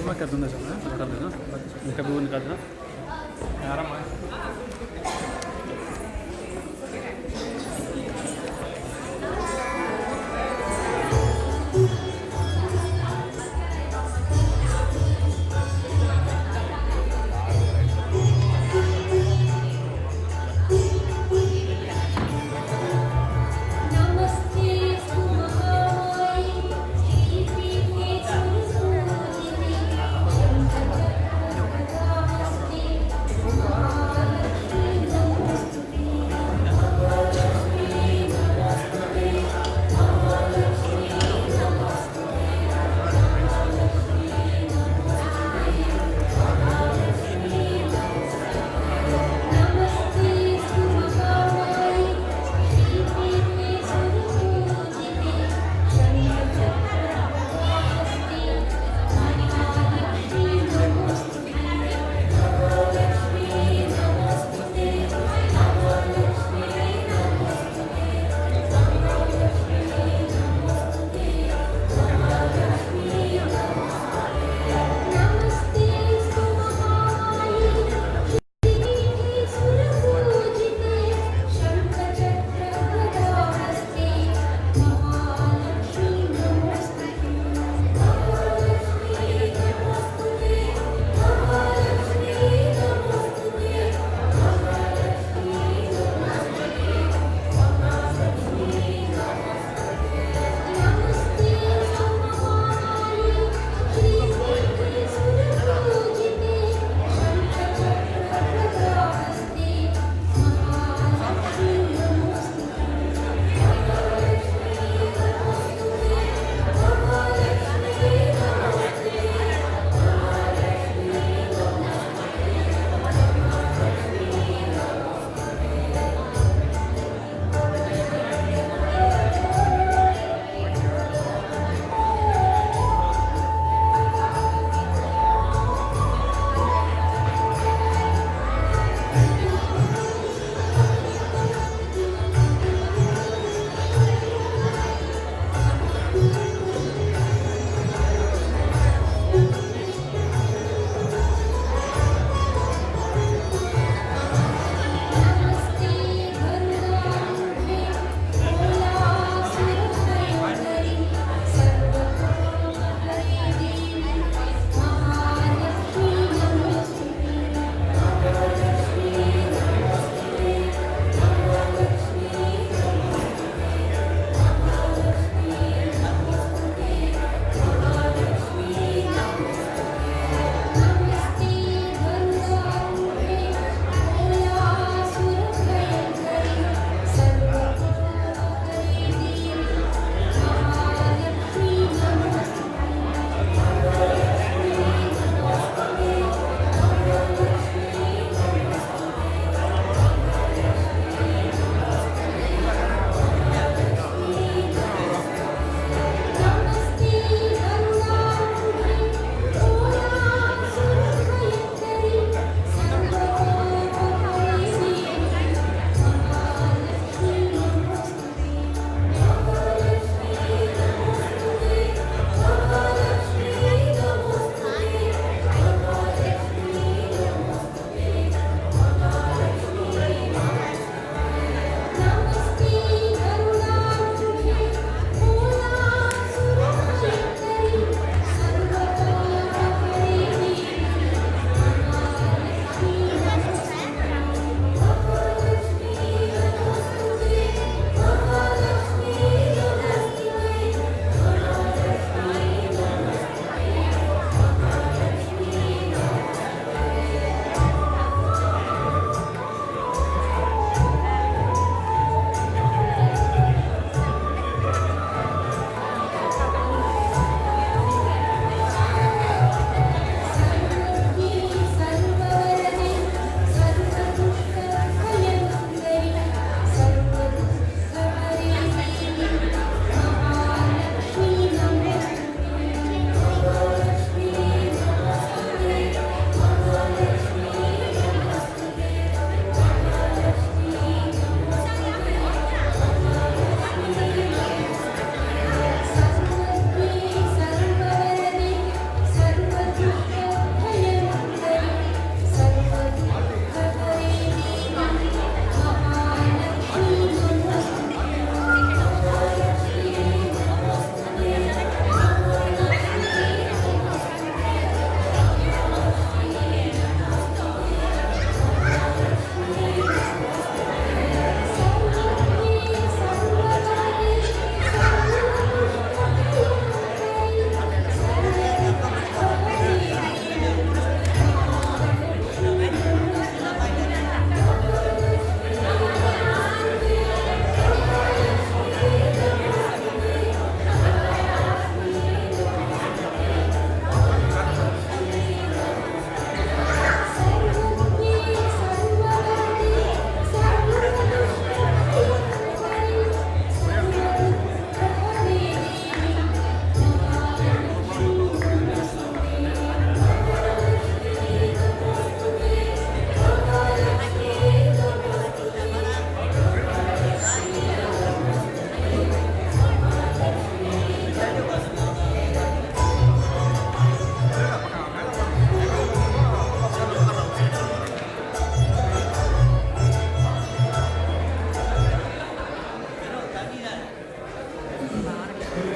ما كدونا جماعة نقدرنا نكبون نقدرنا عرام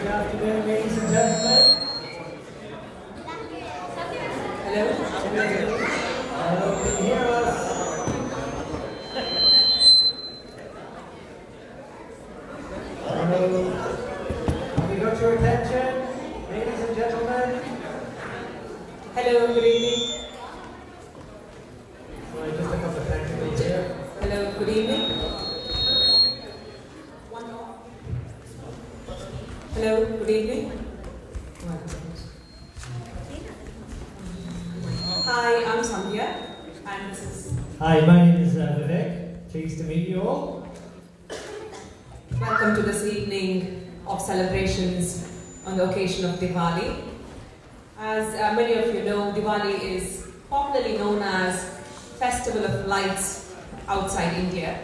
afternoon, ladies and gentlemen. Hello? Hello, can you hear us? Hello? Have we got your attention, ladies and gentlemen? Hello, good evening. Sorry, just a couple of technicals here. Hello, good evening. Hello, good evening. Hi, I'm Sandhya, and this is... Hi, my name is Vivek. Pleased to meet you all. Welcome to this evening of celebrations on the occasion of Diwali. As many of you know, Diwali is popularly known as Festival of Lights outside India.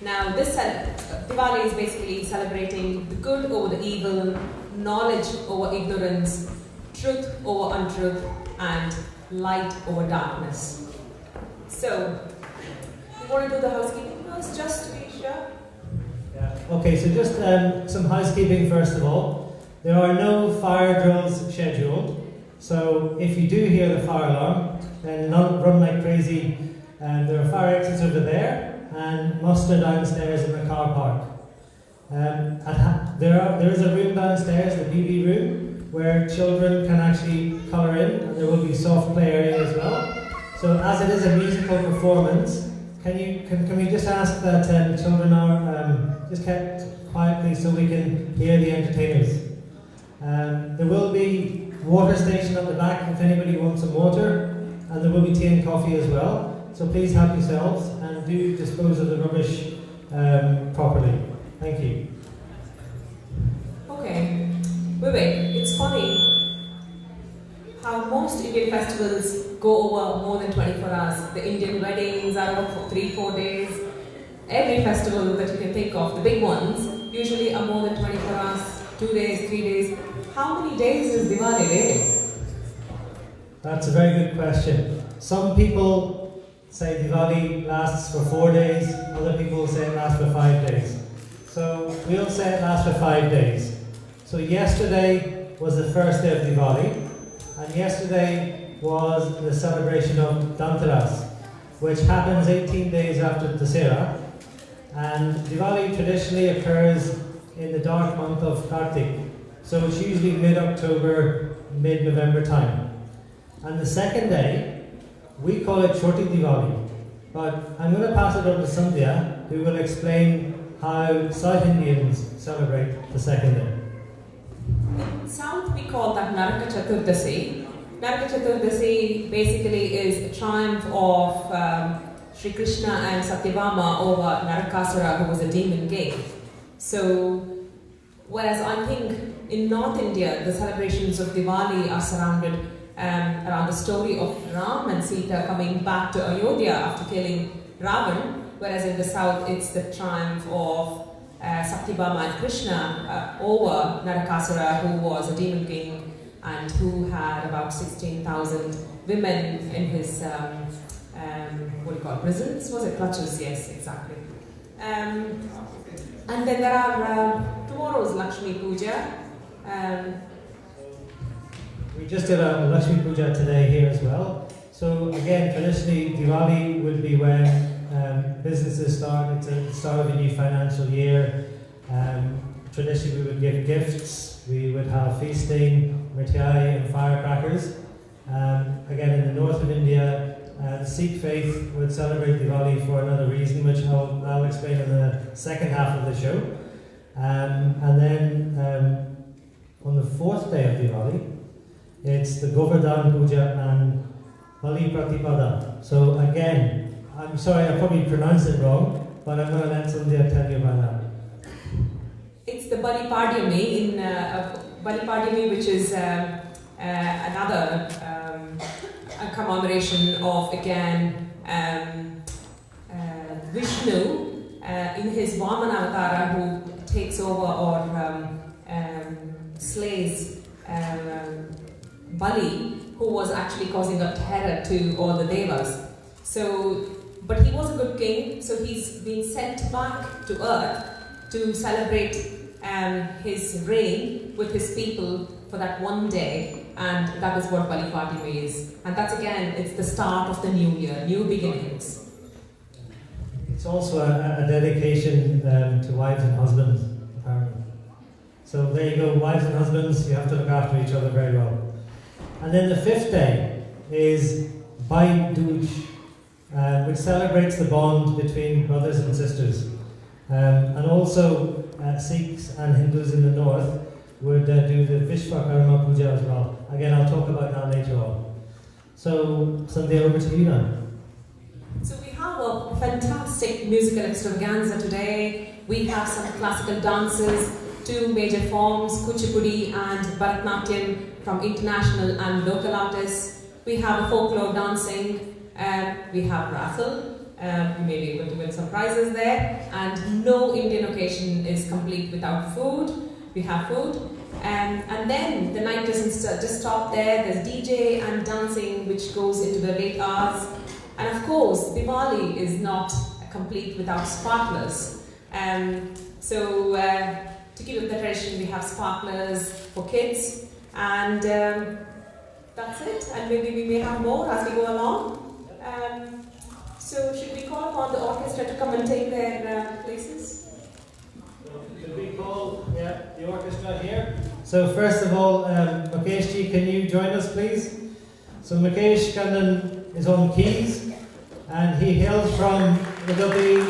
Now, this Diwali is basically celebrating the good over the evil, knowledge over ignorance, truth over untruth, and light over darkness. So, you want to do the housekeeping first, just to be sure? Yeah. Okay, so just some housekeeping first of all. There are no fire drills scheduled, so if you do hear the fire alarm, then run like crazy. There are fire exits over there, and muster downstairs in the car park. There is a room downstairs, the BB room, where children can actually colour in, and there will be soft play area as well. So as it is a musical performance, can we just ask that children are just kept quietly so we can hear the entertainers. There will be water station at the back if anybody wants some water, and there will be tea and coffee as well. So please help yourselves and do dispose of the rubbish properly. Thank you. Okay. Vivek, it's funny how most Indian festivals go over more than 24 hours. The Indian weddings are over for 3-4 days. Every festival that you can think of, the big ones, usually are more than 24 hours, 2 days, 3 days. How many days is Diwali really? That's a very good question. Some people say Diwali lasts for 4 days, other people say it lasts for 5 days. So we'll say it lasts for 5 days. So yesterday was the first day of Diwali, and yesterday was the celebration of Dhanteras, which happens 18 days after Dasera. And Diwali traditionally occurs in the dark month of Kartik, so it's usually mid-October, mid-November time. And the second day, we call it Choti Diwali, but I'm going to pass it over to Sandhya, who will explain how South Indians celebrate the second day. In South, we call that Naraka Chaturdasi. Naraka Chaturdasi basically is a triumph of Sri Krishna and Satyabhama over Narakasura, who was a demon king. So, whereas I think in North India, the celebrations of Diwali are surrounded around the story of Ram and Sita coming back to Ayodhya after killing Ravan, whereas in the South, it's the triumph of Satyabhama and Krishna over Narakasura, who was a demon king and who had about 16,000 women in his, what do you call it, prisons? Was it clutches? Yes, exactly. And then there are, tomorrow's Lakshmi Puja. We just did a Lakshmi Puja today here as well. So again, traditionally Diwali would be when businesses start. It's the start of a new financial year. Traditionally we would give gifts, we would have feasting, mithai and firecrackers. Again, in the north of India, the Sikh faith would celebrate Diwali for another reason, which I'll explain in the second half of the show. And then on the fourth day of Diwali, it's the Govardhan Puja and Bali Pratipada. So again, I'm sorry I probably pronounced it wrong, but I'm going to let Sandhya tell you about that. It's the Bali Padyami, which is another a commemoration of, again, Vishnu in his Vamana Avatara, who takes over or slays Bali, who was actually causing a terror to all the devas. So, but he was a good king, so he's been sent back to earth to celebrate his reign with his people for that one day, and that is what Bali Fatima is. And that's again, it's the start of the new year, new beginnings. It's also a dedication to wives and husbands, apparently. So there you go, wives and husbands, you have to look after each other very well. And then the fifth day is Bhai Dooj, which celebrates the bond between brothers and sisters. And also Sikhs and Hindus in the north would do the Vishwakarma Puja as well. Again, I'll talk about that later on. So, Sandhya, over to you now. So we have a fantastic musical extravaganza today. We have some classical dances, two major forms, Kuchupudi and Bharatnatyam, from international and local artists. We have a folklore dancing, we have raffle, you may be able to win some prizes there, and no Indian occasion is complete without food. We have food, and then the night doesn't just stop there. There's DJ and dancing which goes into the late hours, and of course Diwali is not complete without sparklers. So to keep up the tradition, we have sparklers for kids, and that's it. And maybe we may have more as we go along. So should we call upon the orchestra to come and take their places? Should we call the orchestra here? So first of all, Mukesh, can you join us please? So Mukesh Kannan is on keys, and he hails from Udupi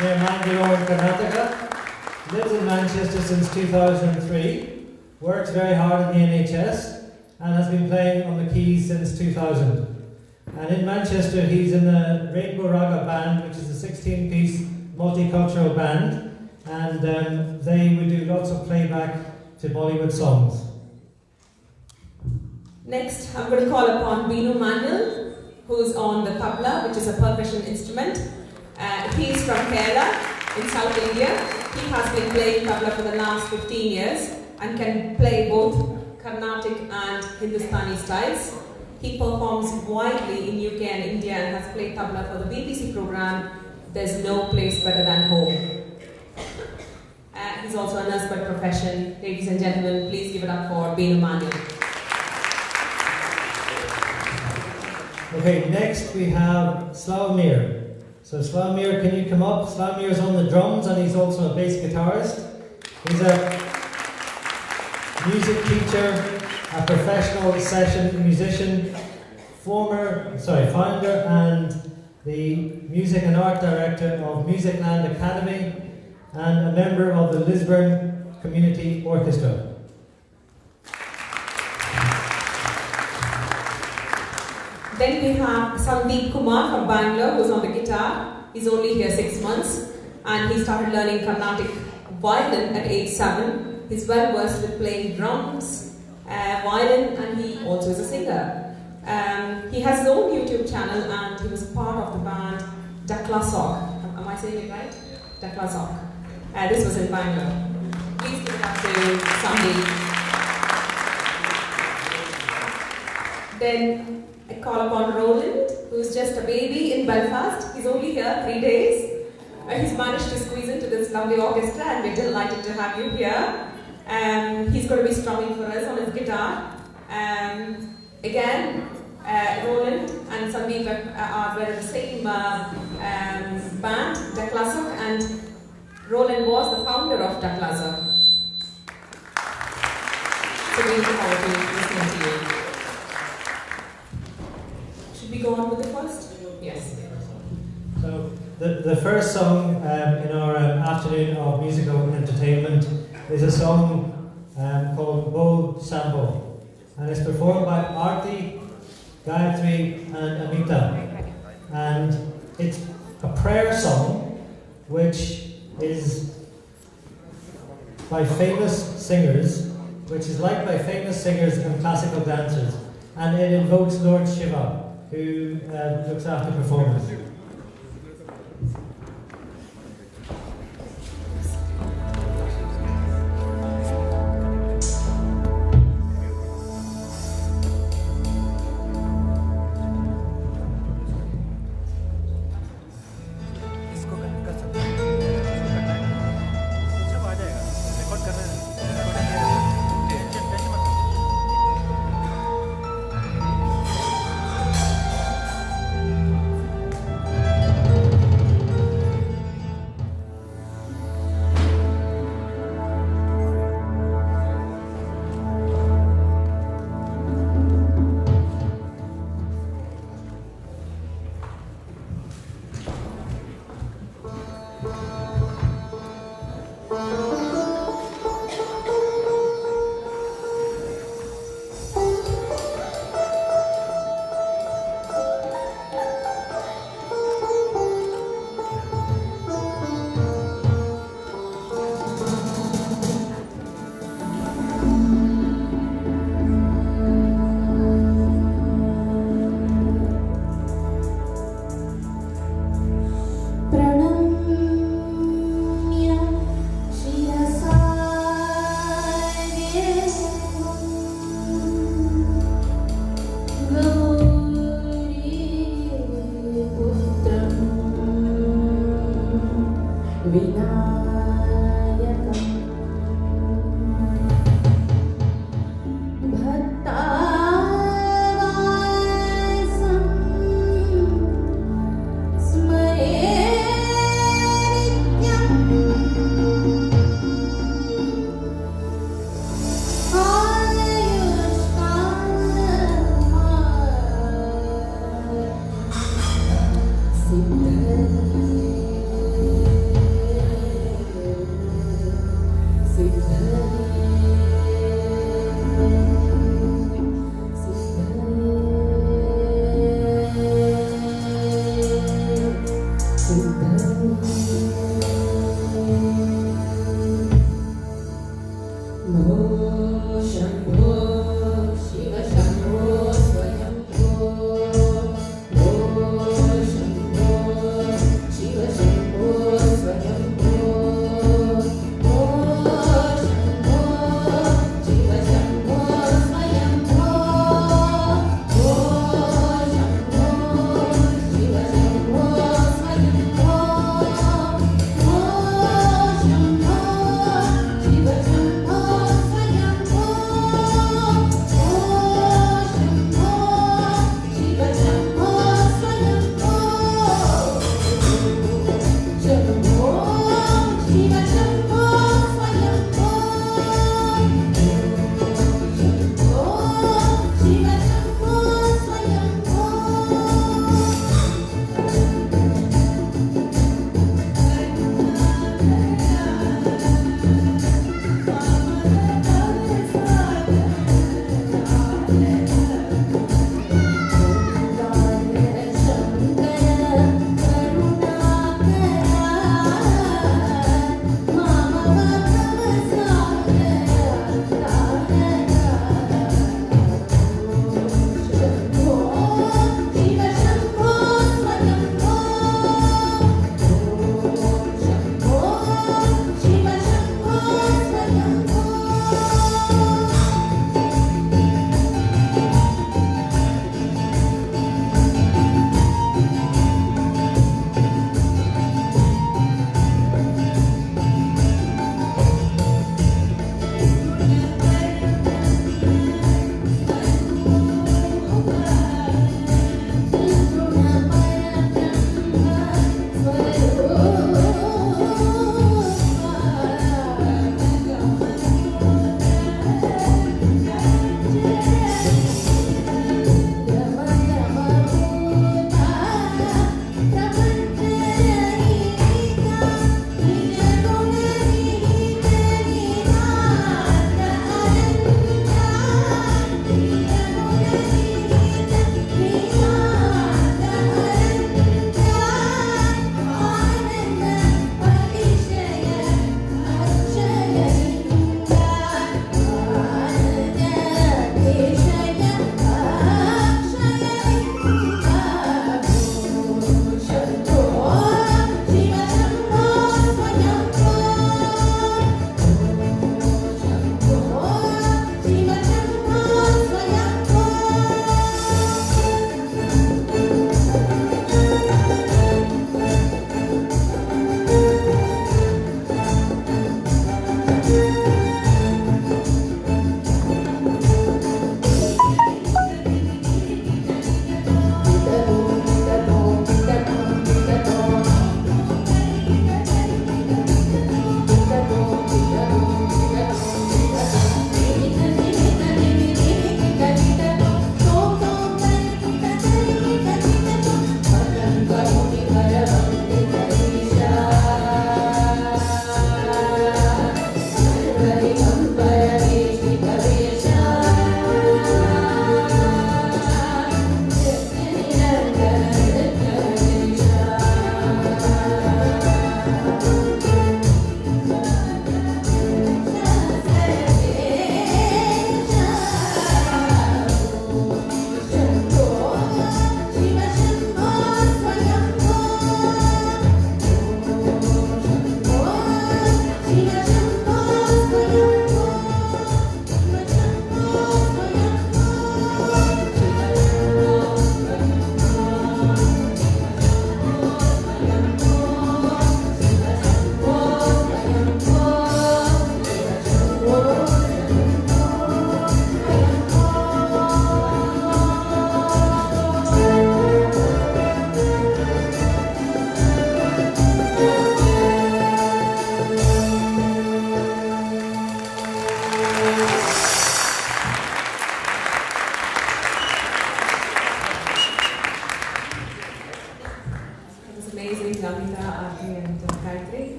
near Mangalore in Karnataka, lives in Manchester since 2003, works very hard in the NHS, and has been playing on the keys since 2000. And in Manchester, he's in the Rainbow Raga Band, which is a 16-piece multicultural band, and they would do lots of playback to Bollywood songs. Next, I'm going to call upon Binu Manuel, who's on the tabla, which is a percussion instrument. He's from Kerala, in South India. He has been playing tabla for the last 15 years and can play both Carnatic and Hindustani styles. He performs widely in UK and India and has played tabla for the BBC program There's No Place Better Than Home. He's also a nurse by profession. Ladies and gentlemen, please give it up for Binu Manuel. Okay, next we have Slavomir. So Slavomir, can you come up? Slavomir's on the drums and he's also a bass guitarist. He's a music teacher, a professional session musician, founder and the music and art director of Musicland Academy and a member of the Lisburn Community Orchestra. Then we have Sandeep Kumar from Bangalore, who's on the guitar. He's only here 6 months and he started learning Carnatic violin at age 7. He's well versed with playing drums, violin, and he also is a singer. He has his own YouTube channel and he was part of the band Daklasok. Am I saying it right? Daklasok. This was in Bangalore. Please give it up to Sandeep. Then I call upon Roland, who's just a baby in Belfast. He's only here 3 days. He's managed to squeeze into this lovely orchestra and we're delighted to have you here. He's going to be strumming for us on his guitar. Again, Roland and Sandeep were in the same band, Daklasok, and Roland was the founder of Daklasok. So we look forward to listening to you. Should we go on with the first? Yes. So the first song in our afternoon of musical entertainment is a song called Bo Sambo, and it's performed by Aarti, Gayatri and Amita, and it's a prayer song which is by famous singers, which is liked by famous singers and classical dancers, and it invokes Lord Shiva, who looks after performance.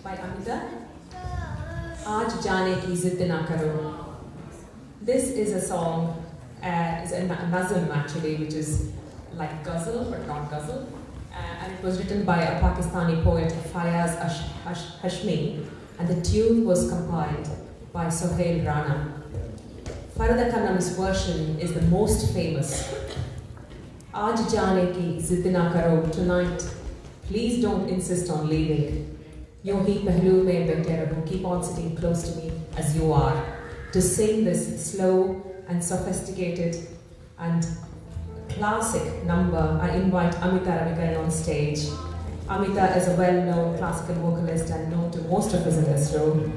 by Amita. Aaj Jaane Ki Zidd Na Karo. This is a song, is a nazm actually, which is like ghazal but not ghazal. And it was written by a Pakistani poet, Fayaz Hashmi, and the tune was compiled by Sohail Rana. Farida Khanam's version is the most famous. Aaj jaane ki zidd na karo, tonight, please don't insist on leaving. Yun hi pehlu mein baithe raho, keep on sitting close to me as you are. To sing this slow and sophisticated and classic number, I invite Amita Ravikaran on stage. Amita is a well-known classical vocalist and known to most of us in this room.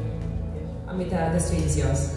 Amita, the stage is yours.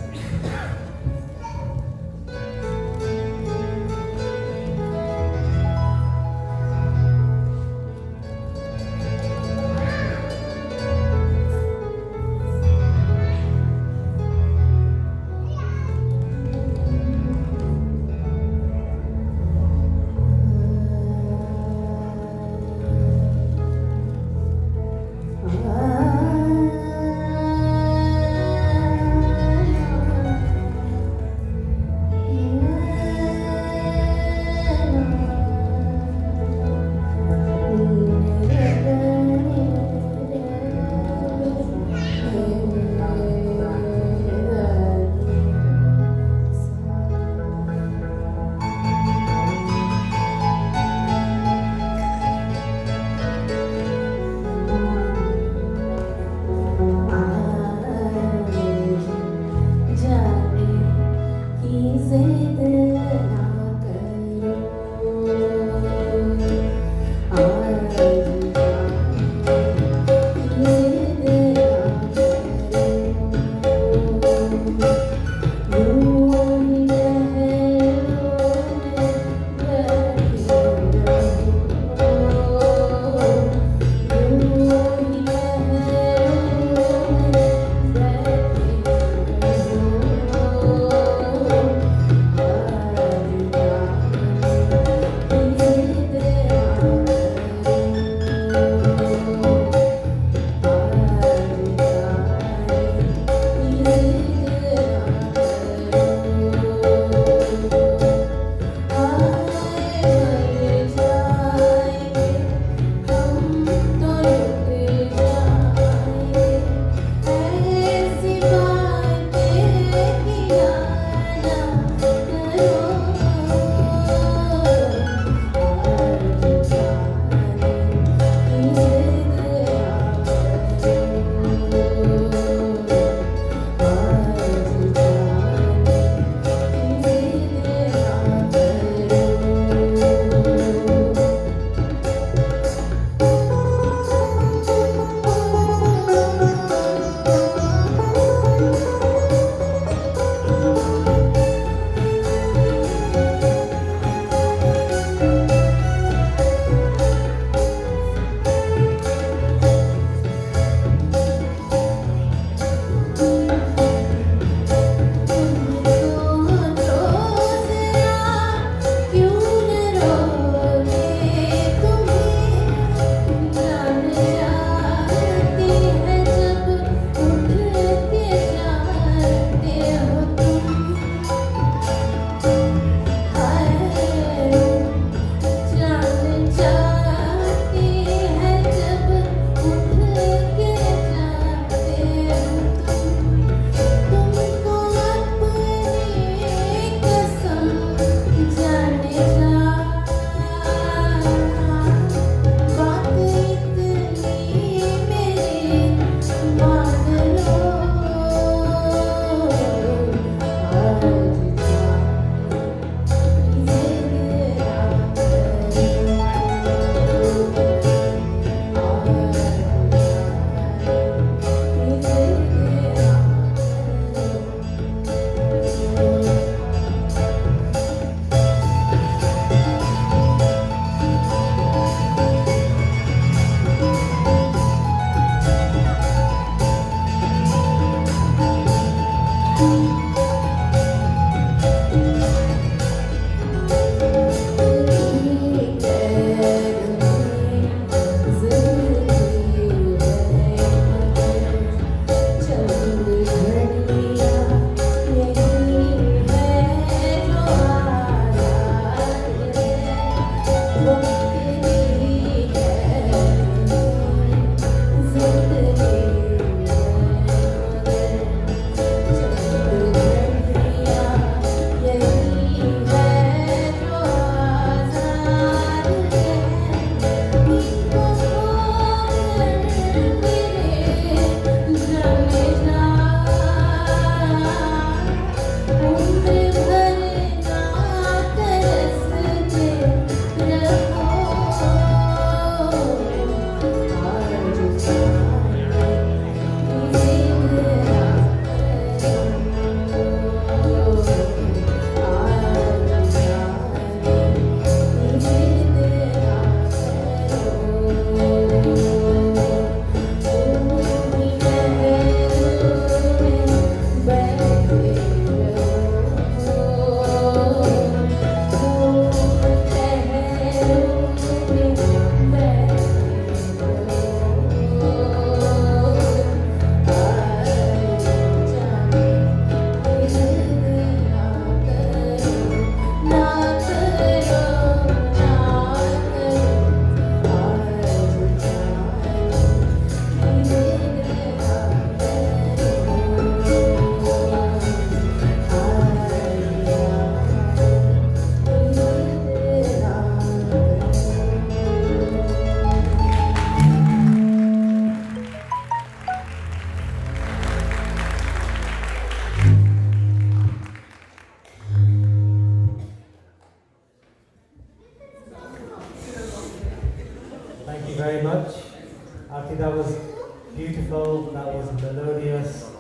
was melodious.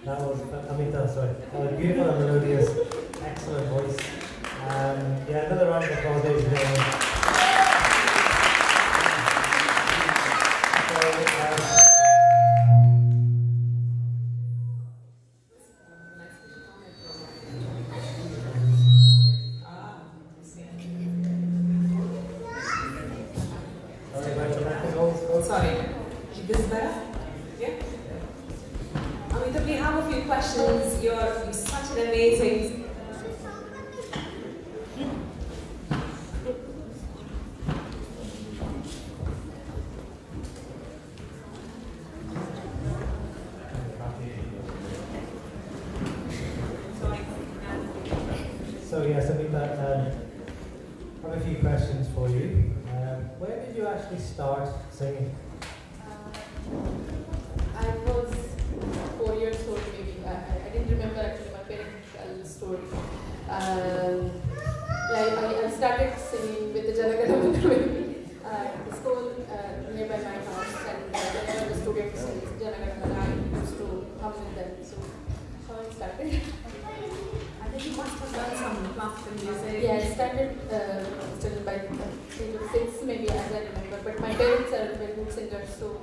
That was Amita, sorry. That was beautiful and melodious. Excellent voice. Yeah, another round of applause, ladies and gentlemen. Sorry, this is better? Yeah? Amita, we have a few questions. You're such an amazing... So yes, Amita, I have a few questions for you. Where did you actually start singing? I was 4 years old maybe. I didn't remember actually, my parents tell the story. I started singing with the Janagana maybe at the school nearby my house, and whenever the students sing Janagana, I used to come with them. So how I started. I think you must have done some classical music. Yeah, I started still by the age of 6 maybe, as I remember. But my parents are very good singers, so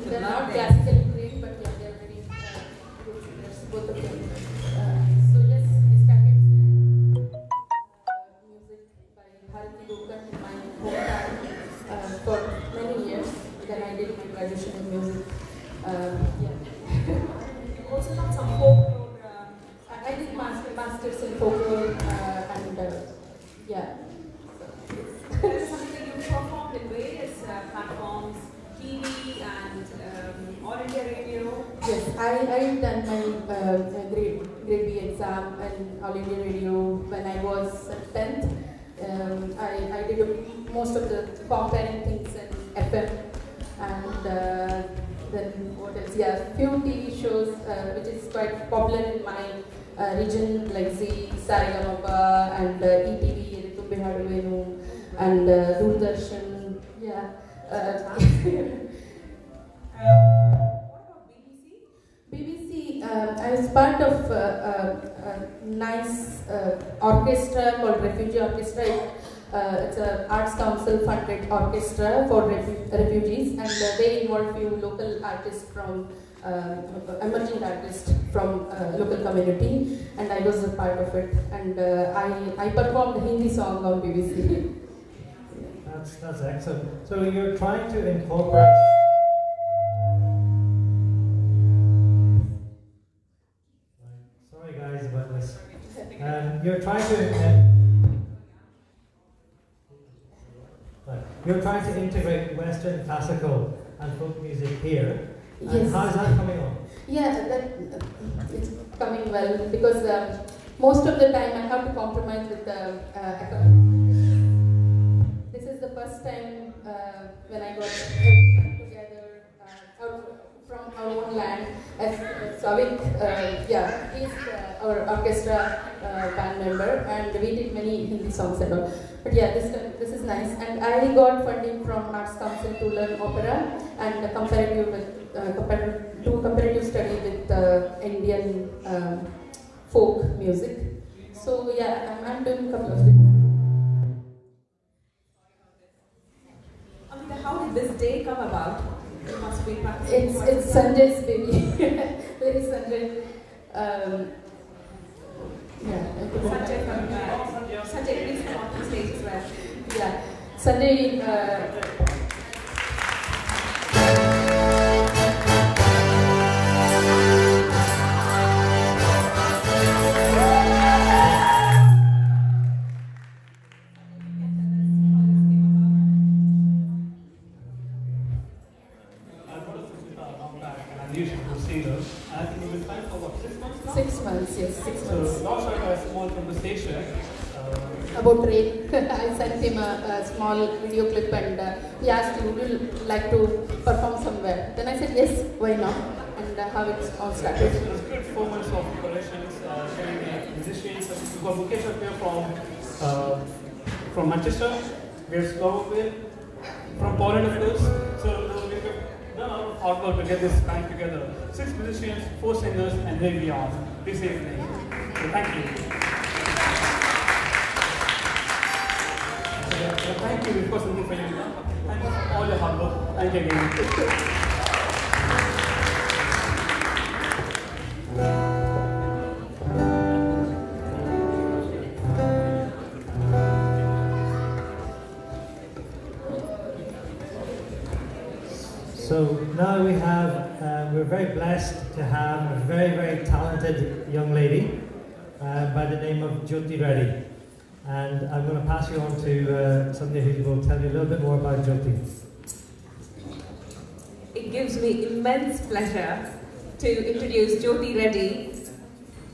they're not classically trained, but yeah, they're very good singers, both of them. So yes, I started music by Bharatnatyam in my hometown for many years. Then I did my graduation in music. You also done some folk. I did masters in folklore and yeah. There is something that you performed in various platforms, TV and All India Radio. Yes, I done my grade B exam and All India Radio when I was 10th. I did most of the comparing things in FM, and then what else? Yeah, few TV shows which is quite popular in my region, like Z, Saregamapa, and ETV, Tumbe Haduvenu, and Doordarshan. Yeah. What about BBC? BBC, I was part of a nice orchestra called Refugee Orchestra. It's an Arts Council funded orchestra for refugees, and they involve few local artists from emerging artists from local community, and I was a part of it, and I performed a Hindi song on BBC. That's excellent. So you're trying to incorporate. Sorry guys about this. You're trying to integrate Western classical and folk music here. And Yes. how's that coming on? Yeah, it's coming well, because most of the time I have to compromise with the economy. This is the first time when I got everyone together from our own land. As Savik, he's our orchestra band member, and we did many Hindi songs and all. But yeah, this is nice. And I got funding from Arts Council to learn opera and comparative study with Indian folk music. So yeah, I'm doing a couple of things. Amita, how did this day come about? You must be practicing. It's Sanjay's baby. Very Sanjay. Sanjay from Sanjay, please come on the stage as well. Yeah, Sanjay. I think we've been trying for what, 6 months now? 6 months, yes, 6 months. So last time I had a small conversation. About rain. I sent him a small video clip, and he asked, would you like to perform somewhere? Then I said, yes, why not? And how it's all started. It was good 4 months of preparations, showing musicians. We've got Mukesh up here from Manchester. We have Slovak from Poland, of course. So we've done a lot of of hard work to get this band together. 6 musicians, 4 singers, and here we are. This evening. So thank you. Thank you. We've got something for you. Thank you for all your hard work. Thank you again. So now we have, we're very blessed to have a very, very talented young lady by the name of Jyoti Reddy. And I'm going to pass you on to somebody who will tell you a little bit more about Jyoti. It gives me immense pleasure to introduce Jyoti Reddy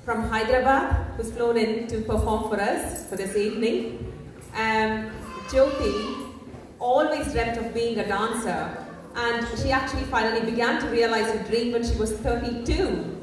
from Hyderabad, who's flown in to perform for us for this evening. Jyoti always dreamt of being a dancer, and she actually finally began to realize her dream when she was 32.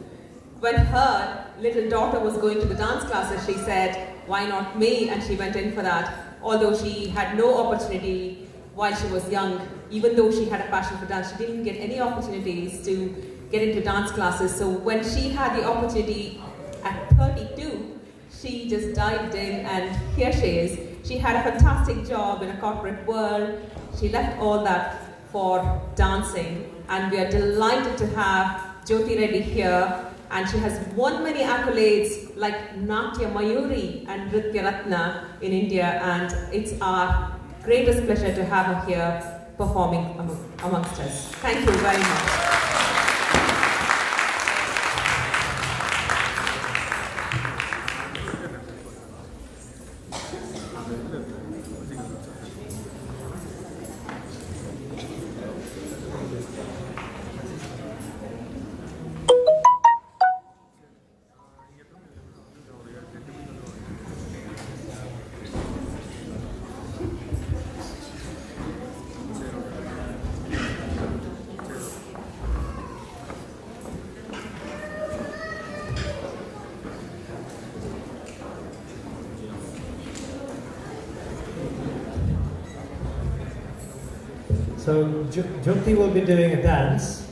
When her little daughter was going to the dance classes, she said, "Why not me?" And she went in for that. Although she had no opportunity while she was young, even though she had a passion for dance, she didn't get any opportunities to get into dance classes. So when she had the opportunity at 32, she just dived in, and here she is. She had a fantastic job in a corporate world. She left all that for dancing, and we are delighted to have Jyoti Reddy here, and she has won many accolades like Natya Mayuri and Nritya Ratna in India, and it's our greatest pleasure to have her here performing amongst us. Thank you very much. So Jyoti will be doing a dance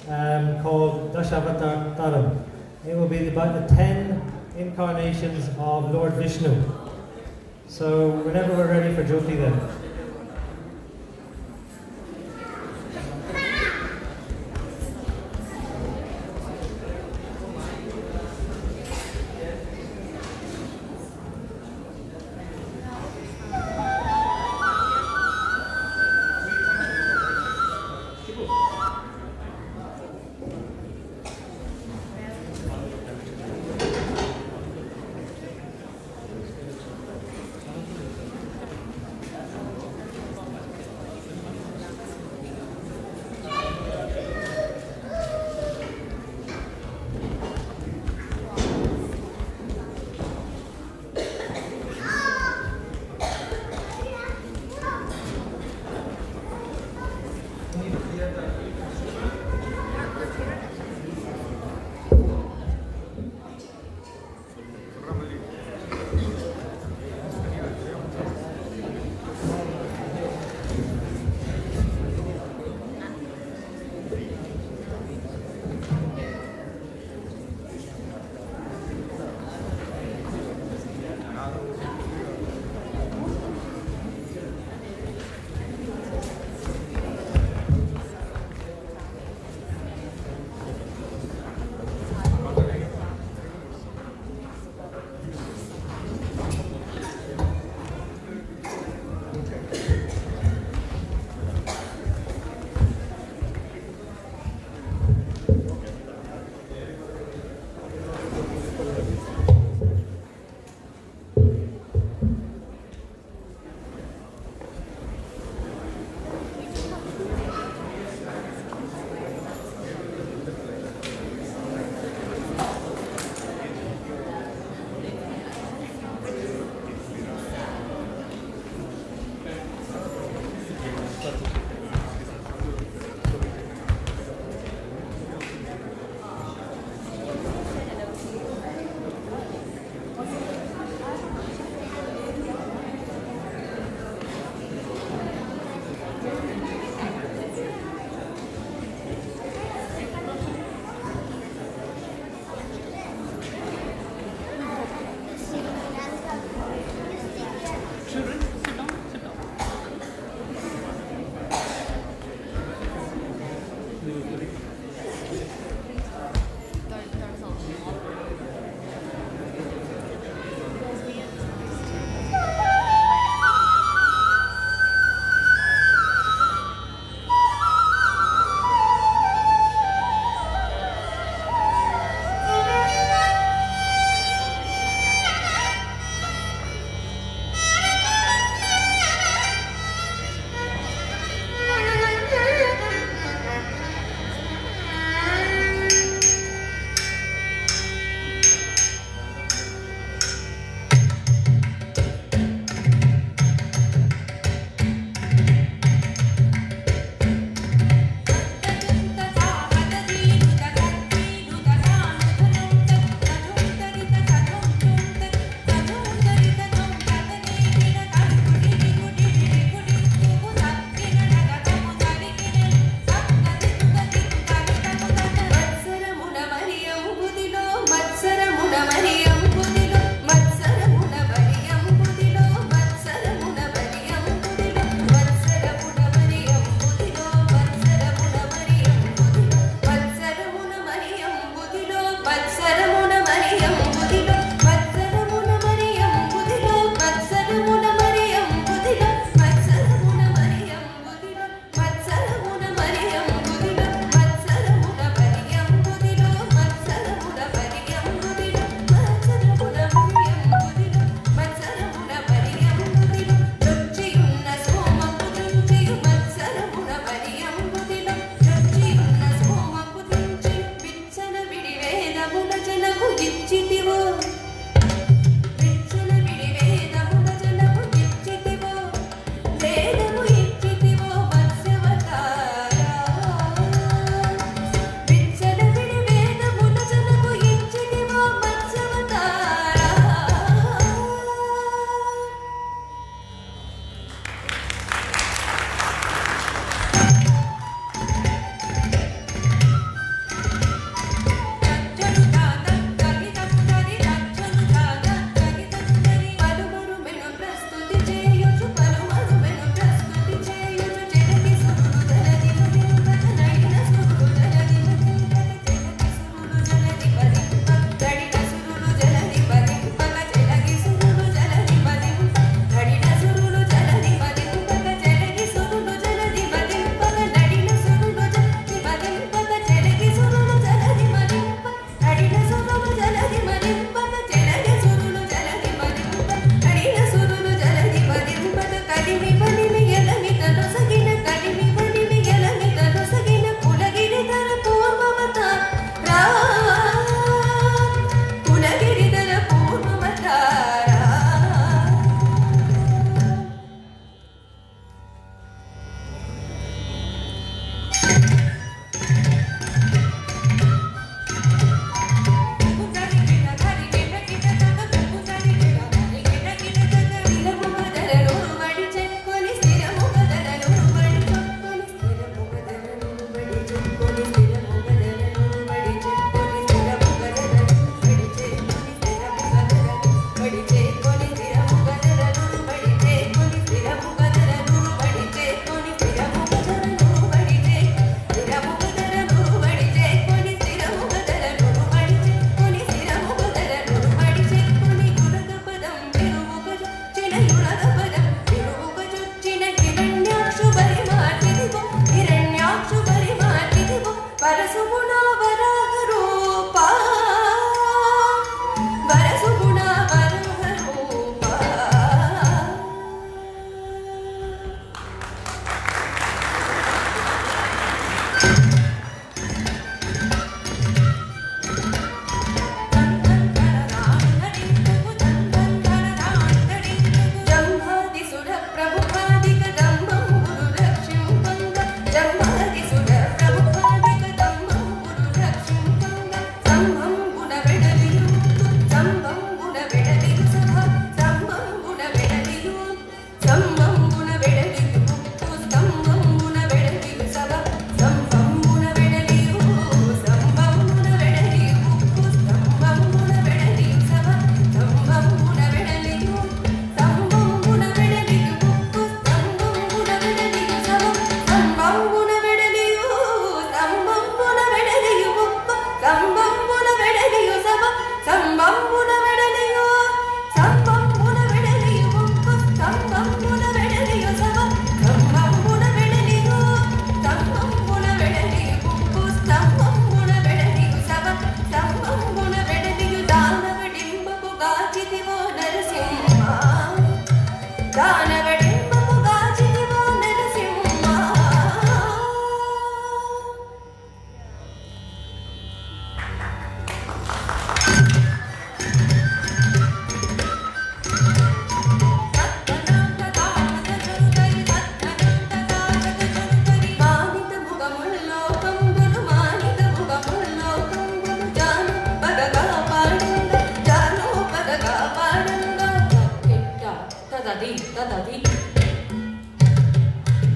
called Dashavataram. It will be about the 10 incarnations of Lord Vishnu. So whenever we're ready for Jyoti then. tadi tadi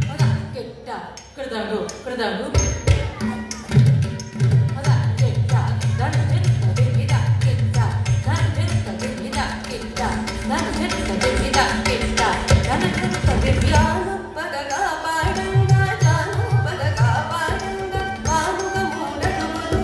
ada kita kerdagu kerdagu ada kita dan tadi kita dan tadi kita dan tadi kita dan tadi piano padaga padanga janu padaga padanga manuga muda dulu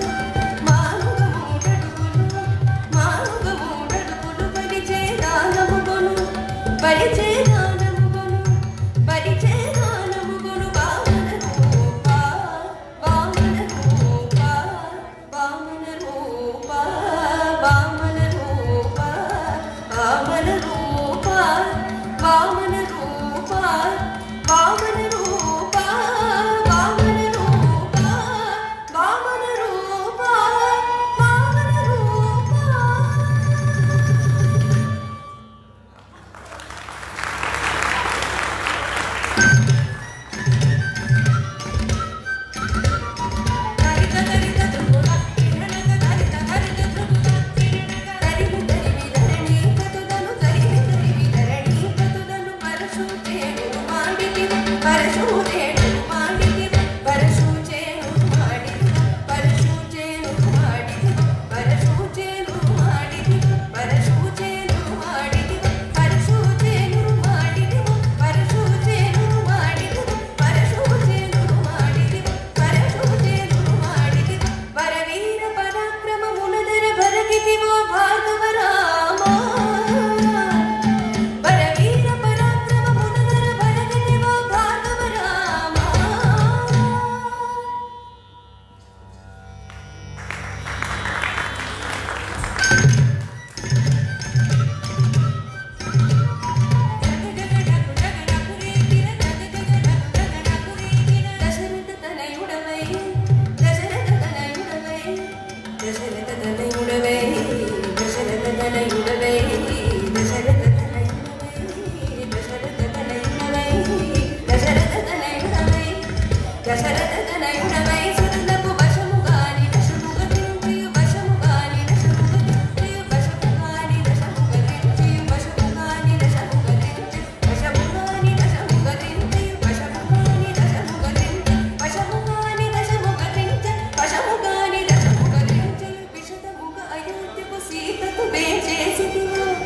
Sita tu bem, Jessica.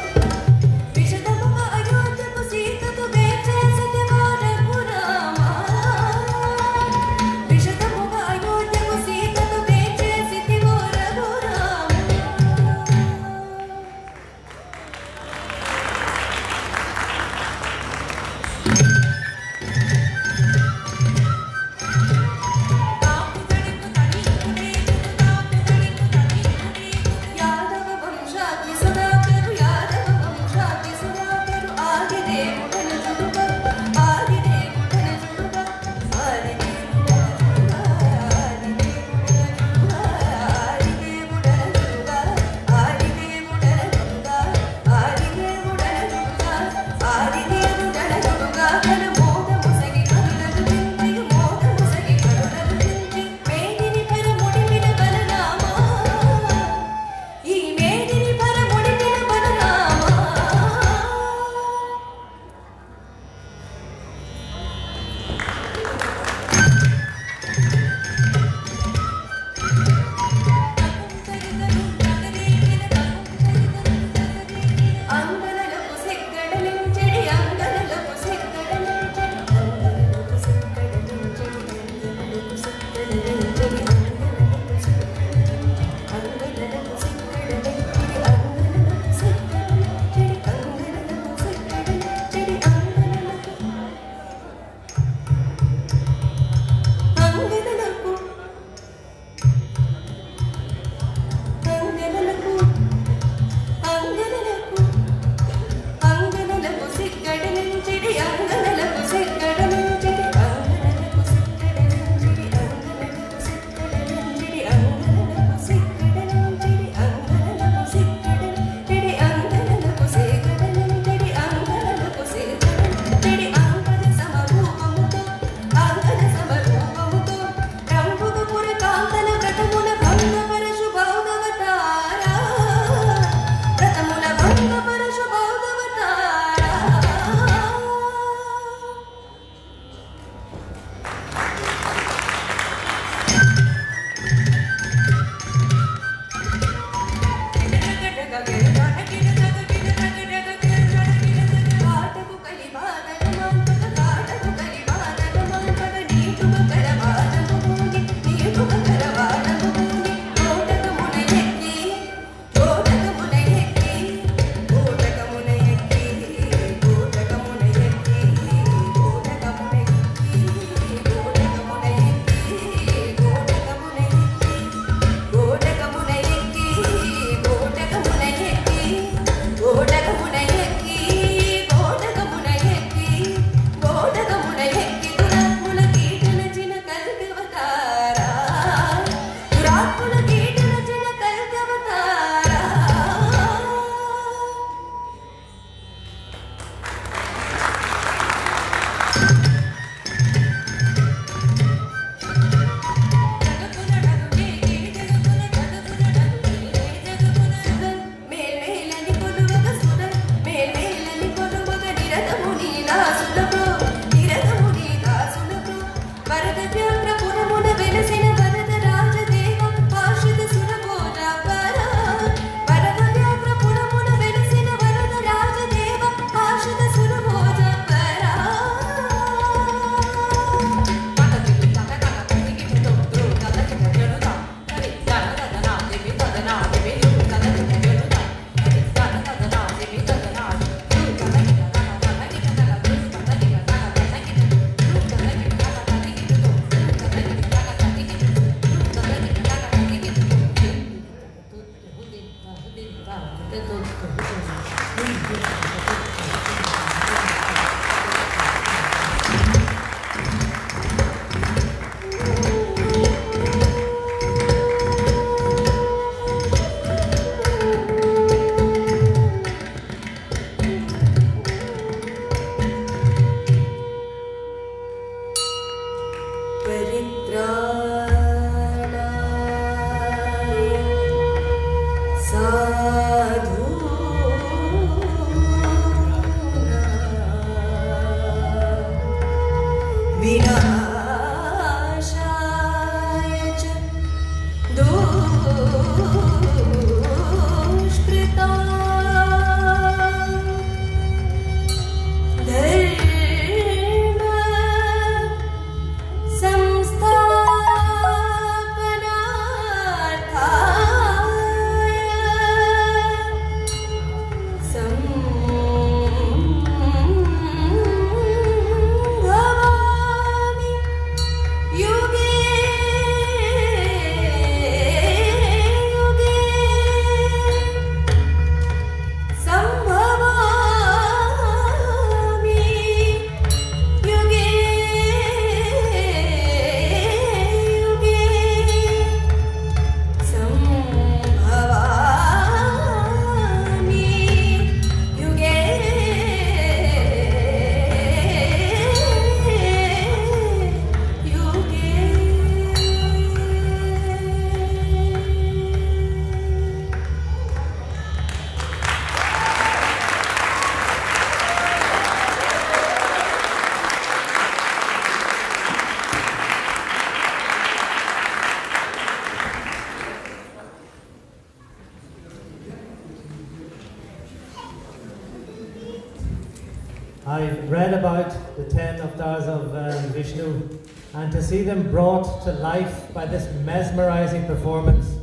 I've read about the 10 avatars of Vishnu, and to see them brought to life by this mesmerizing performance,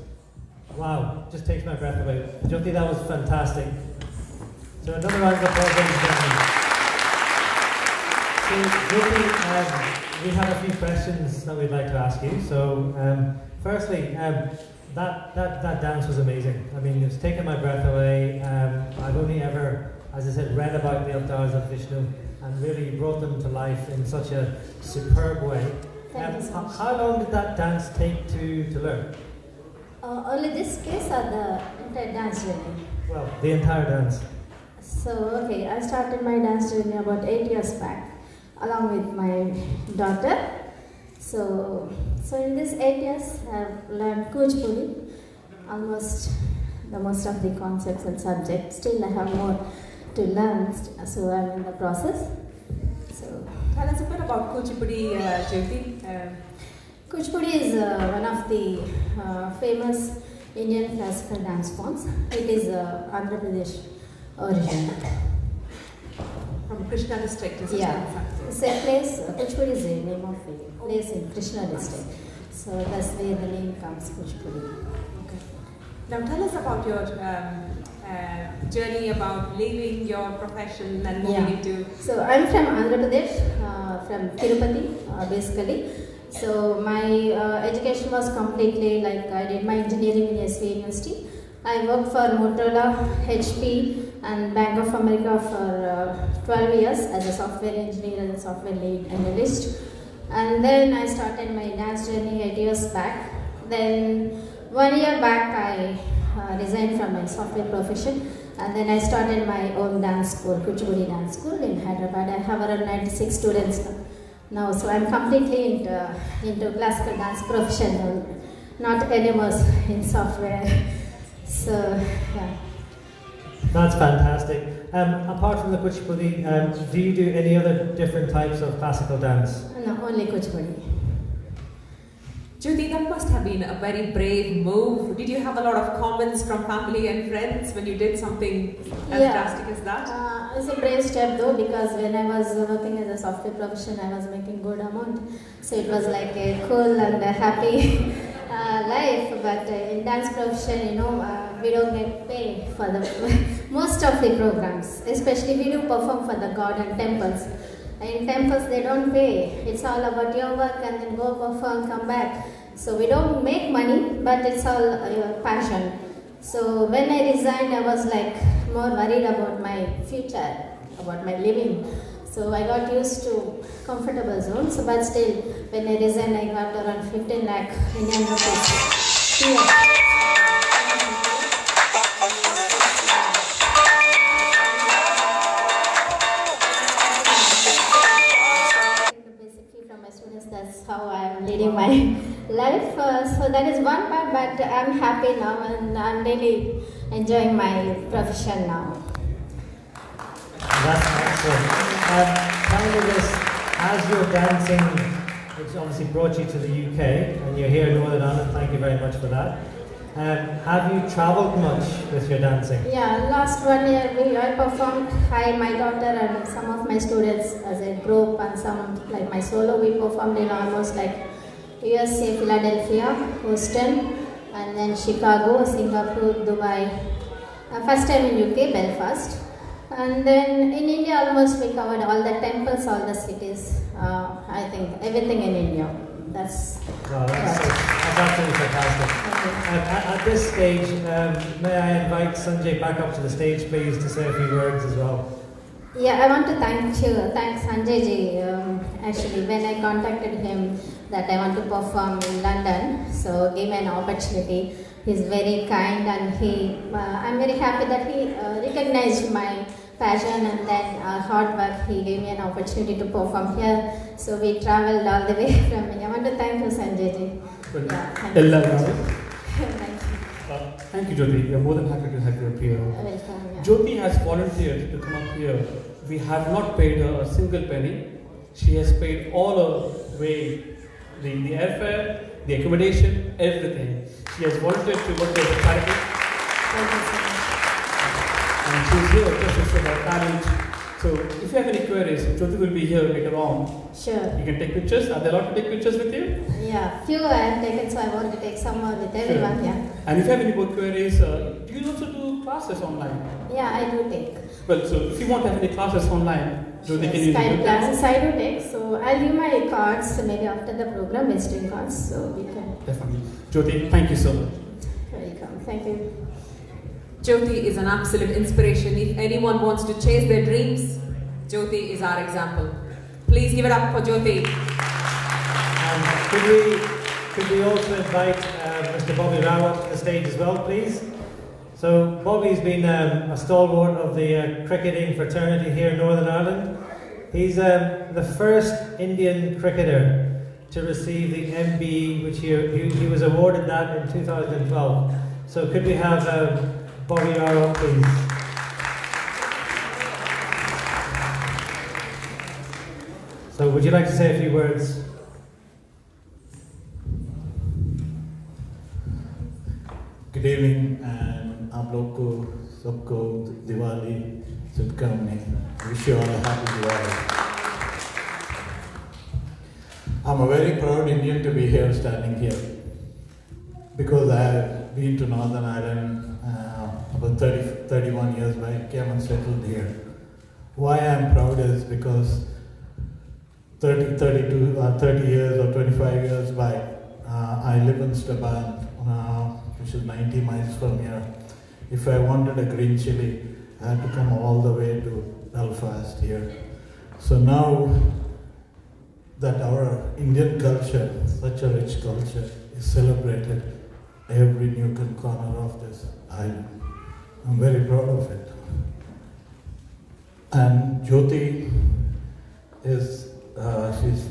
wow, just takes my breath away. Jyoti, that was fantastic. So another round of applause, ladies and gentlemen. So Jyoti, we have a few questions that we'd like to ask you. So firstly, that dance was amazing. I mean, it's taken my breath away. I've only ever, as I said, read about the avatars of Vishnu, and really brought them to life in such a superb way. How long did that dance take to learn? Only this piece or the entire dance journey? Well, the entire dance. So, okay, I started my dance journey about 8 years back, along with my daughter. So in these 8 years, I've learned Kuchupudi, almost the most of the concepts and subjects. Still, I have more to learn, so I'm in the process. So, tell us a bit about Kuchupudi, Jyoti. Kuchupudi is one of the famous Indian classical dance forms. It is Andhra Pradesh origin. From Krishna district, is it? Yeah, it's a place. Kuchupudi is the name of a place in Krishna district. So that's where the name comes, Kuchupudi. Okay. Now tell us about your journey about leaving your profession and moving into. So I'm from Andhra Pradesh, from Tirupati, basically. So my education was completely like I did my engineering in SV University. I worked for Motorola, HP, and Bank of America for 12 years as a software engineer and a software lead analyst. And then I started my dance journey 8 years back. Then 1 year back I resigned from my software profession, and then I started my own dance school, Kuchupudi dance school in Hyderabad. I have around 96 students now, so I'm completely into classical dance professional, not anymore in software. So, yeah. That's fantastic. Apart from the Kuchupudi, do you do any other different types of classical dance? No, only Kuchupudi. Jyoti, that must have been a very brave move. Did you have a lot of comments from family and friends when you did something as drastic as that? It's a brave step though, because when I was working as a software professional, I was making good amount. So it was like a cool and a happy life. But in dance profession, you know, we don't get paid for the most of the programs. Especially we do perform for the god and temples. In temples they don't pay. It's all about your work and then go perform, come back. So we don't make money, but it's all your passion. So when I resigned, I was like more worried about my future, about my living. So I got used to comfortable zone. So but still, when I resigned, I got around 15 lakh Indian rupees. Yeah. That's how I'm leading my life. So that is one part, but I'm happy now and I'm really enjoying my profession now. That's excellent. Tell me this, as you're dancing, which obviously brought you to the UK, and you're here in Northern Ireland, thank you very much for that. Have you travelled much with your dancing? Yeah, last 1 year I performed, my daughter and some of my students as a group and some like my solo, we performed in almost like USA, Philadelphia, Houston, and then Chicago, Singapore, Dubai. First time in UK, Belfast. And then in India almost we covered all the temples, all the cities, I think everything in India. That's absolutely fantastic. At this stage, may I invite Sanjay back up to the stage, please, to say a few words as well. Yeah, I want to thank Sanjay ji. Actually, when I contacted him that I want to perform in London, so gave me an opportunity. He's very kind, and I'm very happy that he recognized my passion and then hard work. He gave me an opportunity to perform here. So we traveled all the way from India. I want to thank you, Sanjay ji. Thank you. Thank you, Jyoti. We are more than happy to have you up here. Welcome. Yeah. Jyoti has volunteered to come up here. We have not paid her a single penny. She has paid all her way, the airfare, the accommodation, everything. She has volunteered to work as a charity. Thank you so much. And she's here just to show her talent. So if you have any queries, Jyoti will be here later on. Sure. You can take pictures. Are they allowed to take pictures with you? Yeah, few I have taken, so I want to take some more with everyone. Sure. Yeah. And if you have any more queries, do you also do classes online? Yeah, I do take. Well, so if you want to have any classes online, Jyoti can use Skype it. classes I do take, so I'll give my cards maybe after the program, visiting cards, so we can. Definitely. Jyoti, thank you so much. Welcome. Thank you. Jyoti is an absolute inspiration. If anyone wants to chase their dreams, Jyoti is our example. Please give it up for Jyoti. Could we also invite Mr. Bobby Rao up to the stage as well, please? So Bobby's been a stalwart of the cricketing fraternity here in Northern Ireland. He's the first Indian cricketer to receive the MBE, which he was awarded that in 2012. So could we have Bobby Rao, please? So would you like to say a few words? Good evening, and आप लोग को सबको दिवाली शुभकामनाएं. Wish you all a happy Diwali. I'm a very proud Indian to be here, standing here, because I have been to Northern Ireland about 31 years back, came and settled here. Why I am proud is because 30 years or 25 years back, I live in Staban, which is 90 miles from here. If I wanted a green chili, I had to come all the way to Belfast here. So now that our Indian culture, such a rich culture, is celebrated every nook and corner of this island, I'm very proud of it. And Jyoti is, she's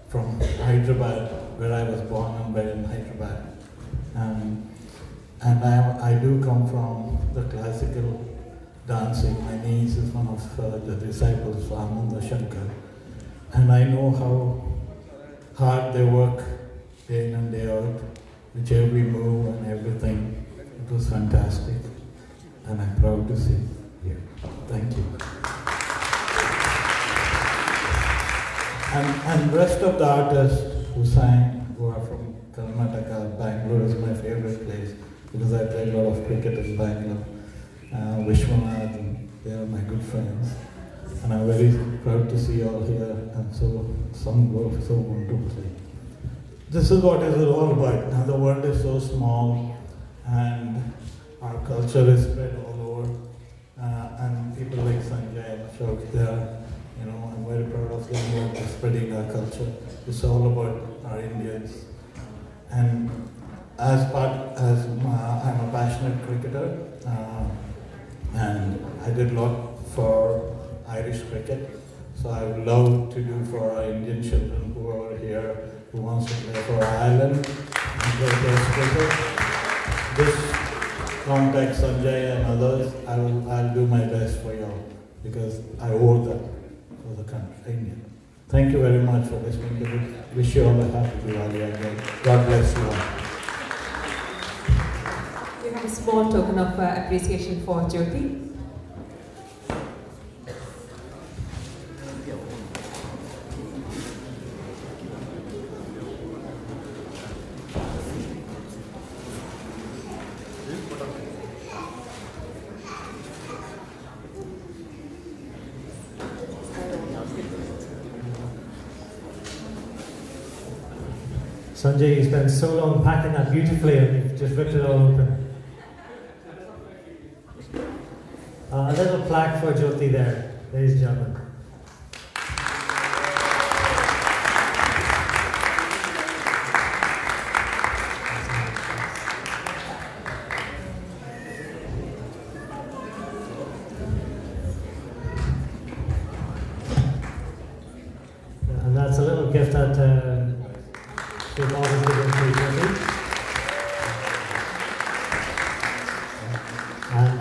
from Hyderabad, where I was born and bred in Hyderabad. And I do come from the classical dancing. My niece is one of the disciples of Ananda Shankar. And I know how hard they work day in and day out, which every move and everything. It was fantastic. And I'm proud to see you. Thank you. And rest of the artists who sang, who are from Karnataka, Bangalore is my favorite place because I played a lot of cricket in Bangalore. Vishwanath, and they are my good friends. And I'm very proud to see you all here, and some work so wonderfully. This is what it is all about. Now the world is so small, and our culture is spread all over, and people like Sanjay and Ashok, they are, I'm very proud of them work for spreading our culture. It's all about our Indians. And I'm a passionate cricketer, and I did a lot for Irish cricket. So I would love to do for our Indian children who are here, who wants to play for Ireland and play Test cricket. This contact Sanjay and others, I'll do my best for you all because I owe that for the country, India. Thank you very much for listening to me. Wish you all a happy Diwali again. God bless you all. We have a small token of appreciation for Jyoti. Sanjay, you spent so long packing that beautifully and you've just ripped it all open. A little plaque for Jyoti there, ladies and gentlemen. And that's a little gift that we've always given to Jyoti. And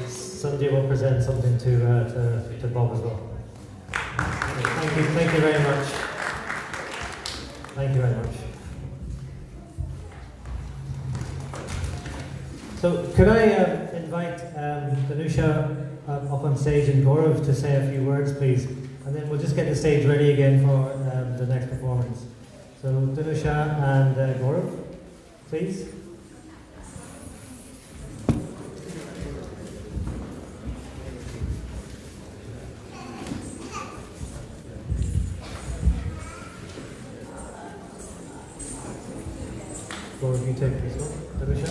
Sanjay will present something to Bob as well. Thank you very much. Thank you very much. So could I invite Danusha up on stage and Gaurav to say a few words, please, and then we'll just get the stage ready again for the next performance. So Danusha and Gaurav, please. Gaurav, you take this one. Danusha.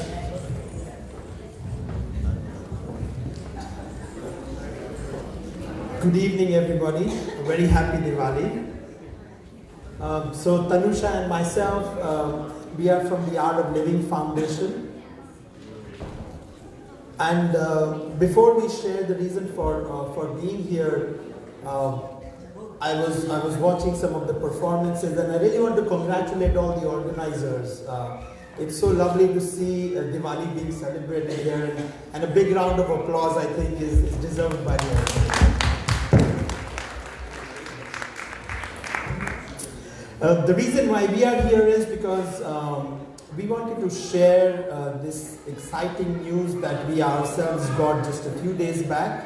Good evening, everybody. A very happy Diwali. So Tanusha and myself, we are from the Art of Living Foundation. And before we share the reason for being here, I was watching some of the performances, and I really want to congratulate all the organizers. It's so lovely to see Diwali being celebrated here, and a big round of applause, I think, is deserved by the organizers. The reason why we are here is because we wanted to share this exciting news that we ourselves got just a few days back.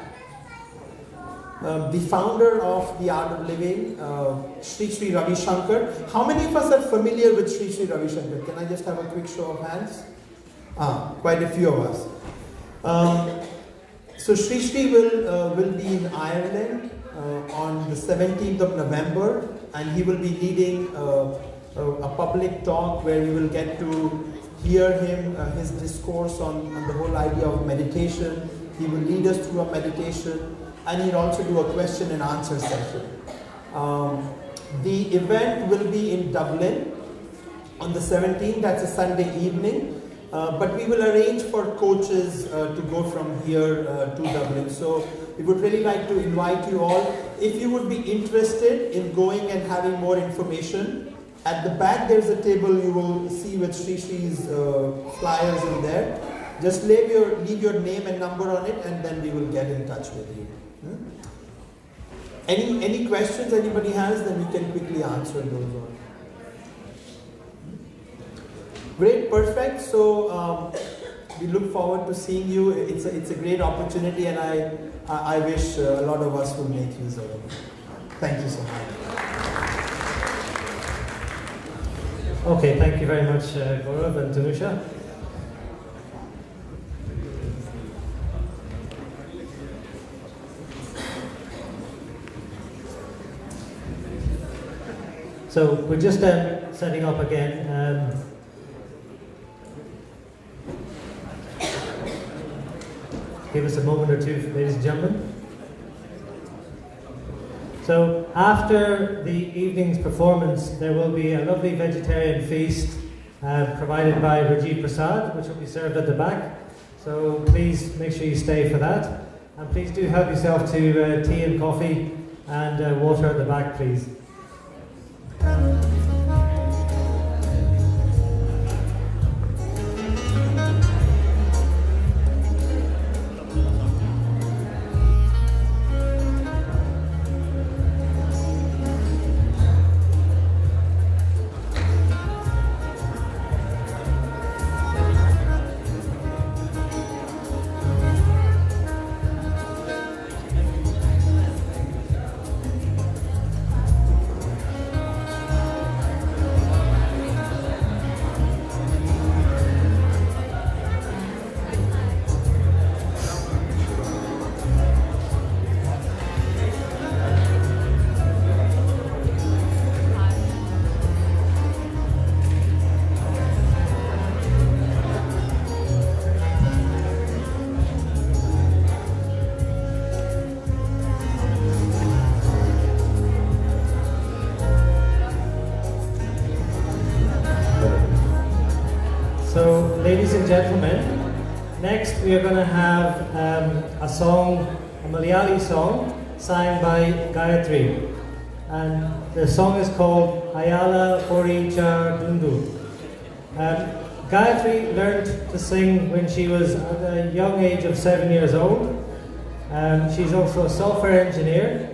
The founder of the Art of Living, Sri Ravi Shankar. How many of us are familiar with Sri Ravi Shankar? Can I just have a quick show of hands? Quite a few of us. So Sri will be in Ireland on the 17th of November, and he will be leading a public talk where you will get to hear his discourse on the whole idea of meditation. He will lead us through a meditation, and he'll also do a question and answer session. The event will be in Dublin on the 17th, that's a Sunday evening, but we will arrange for coaches to go from here to Dublin. So we would really like to invite you all. If you would be interested in going and having more information, at the back there's a table you will see with Sri's flyers in there. Just leave your name and number on it, and then we will get in touch with you. Any questions anybody has, then we can quickly answer those on. Great, perfect. So we look forward to seeing you. It's a great opportunity, and I wish a lot of us will make use of it. Thank you so much. Okay, thank you very much, Gaurav and Tanusha. So we're just setting up again. give us a moment or two, ladies and gentlemen. So after the evening's performance, there will be a lovely vegetarian feast provided by Rajiv Prasad, which will be served at the back. So please make sure you stay for that. And please do help yourself to tea and coffee and water at the back, please. Ladies and gentlemen, next we are going to have a song, a Malayali song, sang by Gayatri. And the song is called Ayala Ori Char Dundu. Gayatri learned to sing when she was at a young age of 7 years old. She's also a software engineer,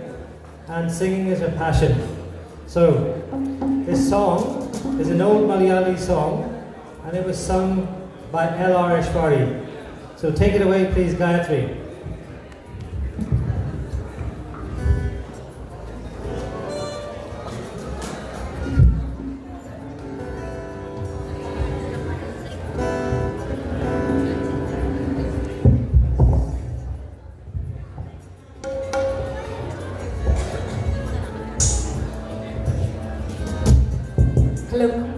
and singing is her passion. So, this song is an old Malayali song, and it was sung by L.R. Ishwari. So take it away, please, Gayatri. Hello.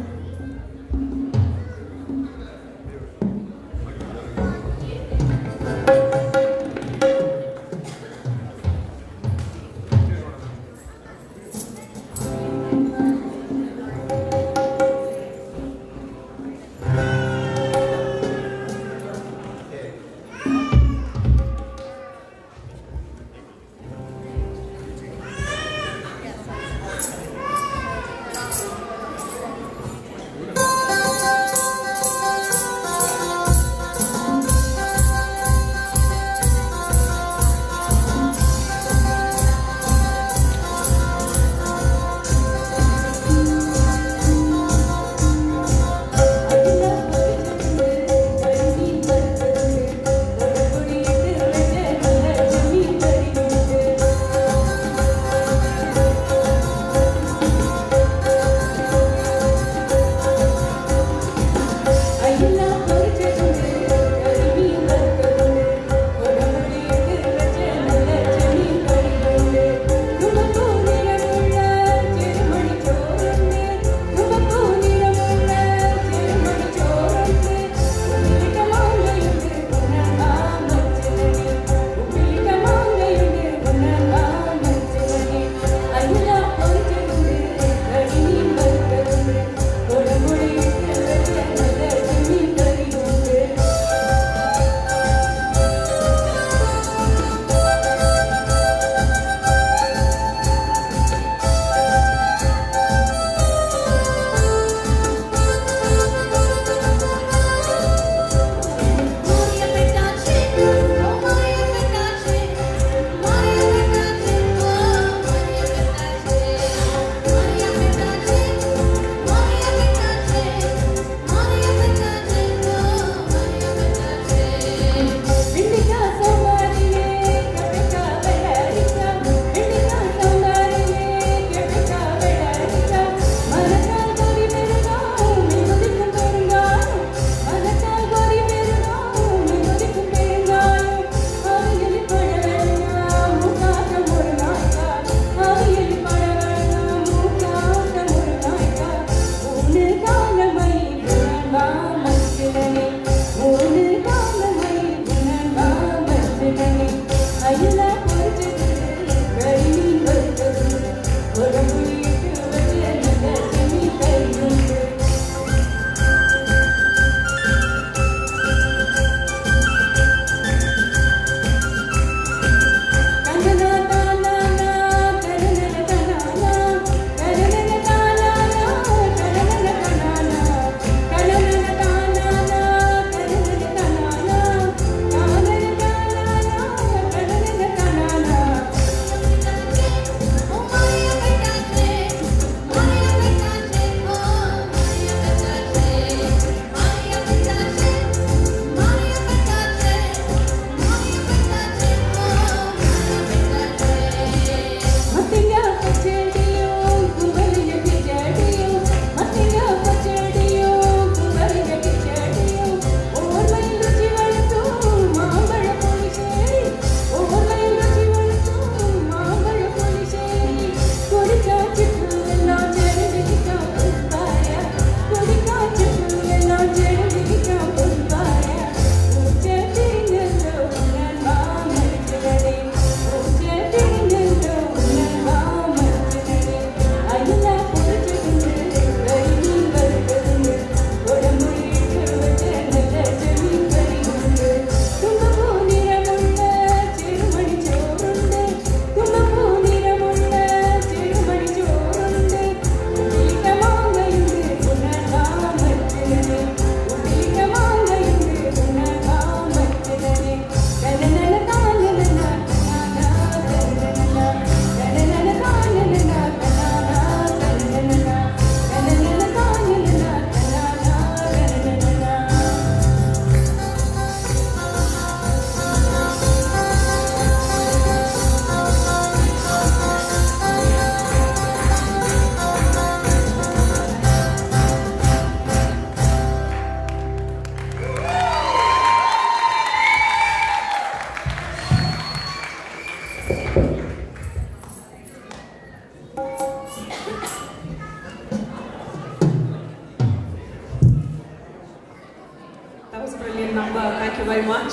you very much.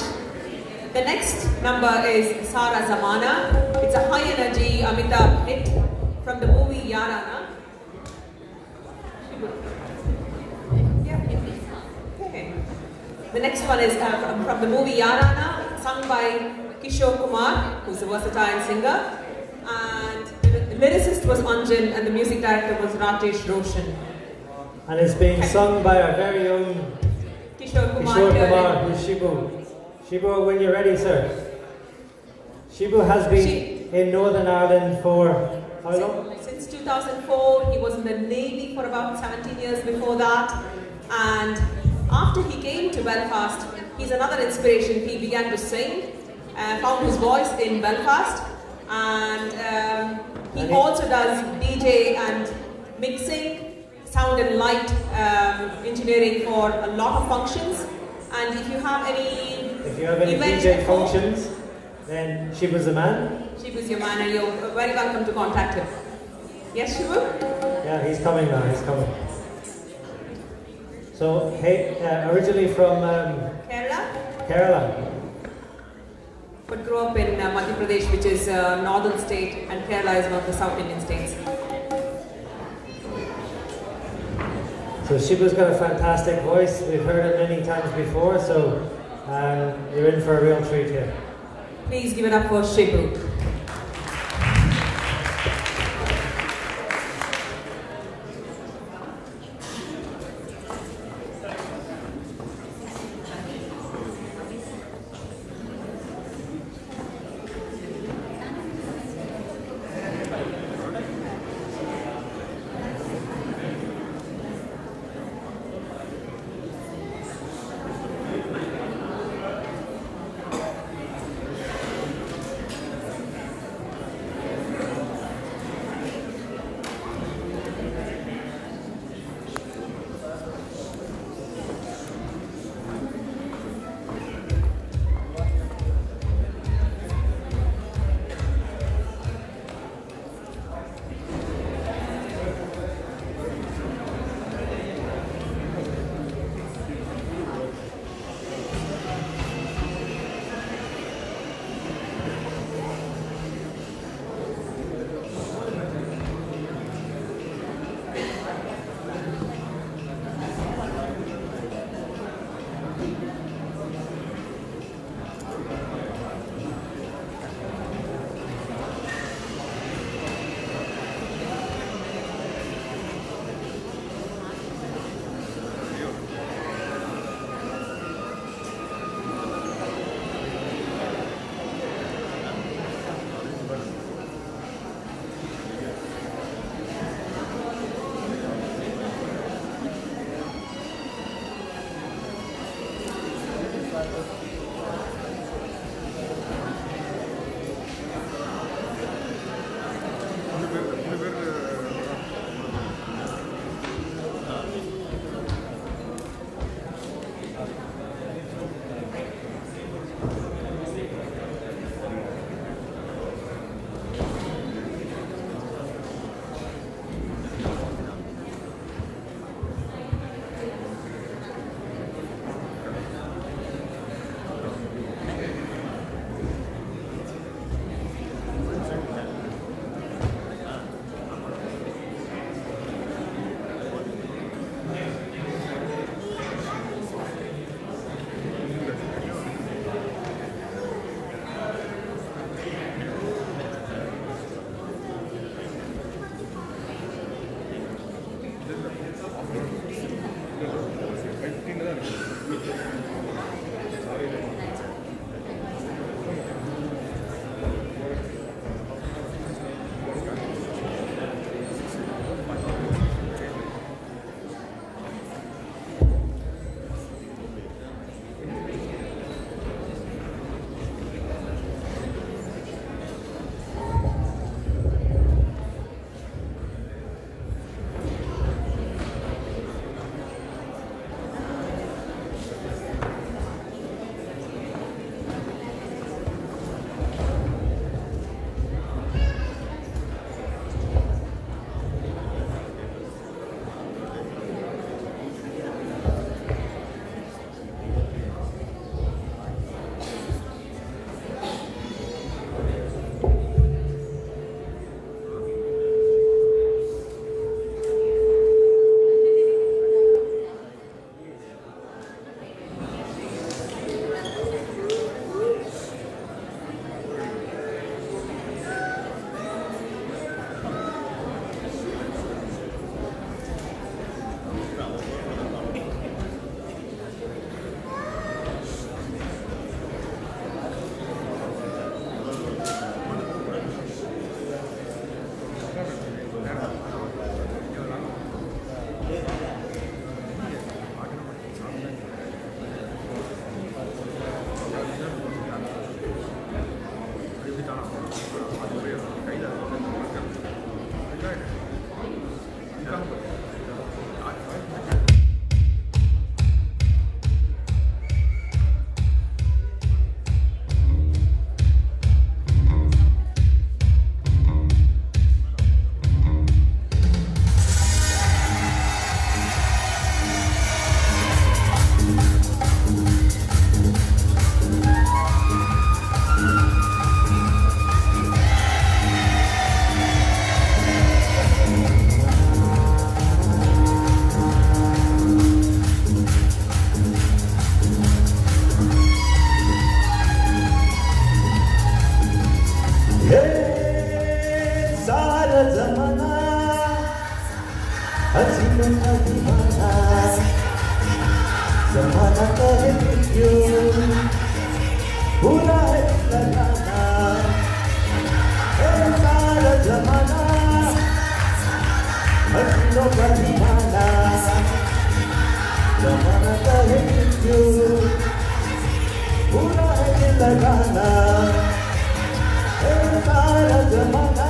The next number is Sara Zamana. It's a high energy Amitabh hit from the movie Yarana. Okay. The next one is from the movie Yarana, sung by Kishore Kumar, who's a versatile singer. And the lyricist was Anjan and the music director was Rajesh Roshan. And it's being sung by our very own Kishore Kumar, who's Shibu. Shibu, when you're ready, sir. Shibu has been in Northern Ireland for how long? Since 2004. He was in the Navy for about 17 years before that. And after he came to Belfast, he's another inspiration. He began to sing, found his voice in Belfast. And he also does DJ and mixing, sound and light engineering for a lot of functions. And if you have any DJ functions, then Shibu's the man. Shibu's your man, and you're very welcome to contact him. Yes, Shibu? Yeah, he's coming now, he's coming. So, hey, originally from Kerala? Kerala. But grew up in Madhya Pradesh, which is a northern state, and Kerala is one of the South Indian states. So Shibu's got a fantastic voice. We've heard it many times before, so you're in for a real treat here. Please give it up for Shibu. जमाना कहे क्यों बुरा है लगाना सारा जमाना हसीनों का दीवाना जमाना कहे क्यों बुरा है लगाना सारा जमाना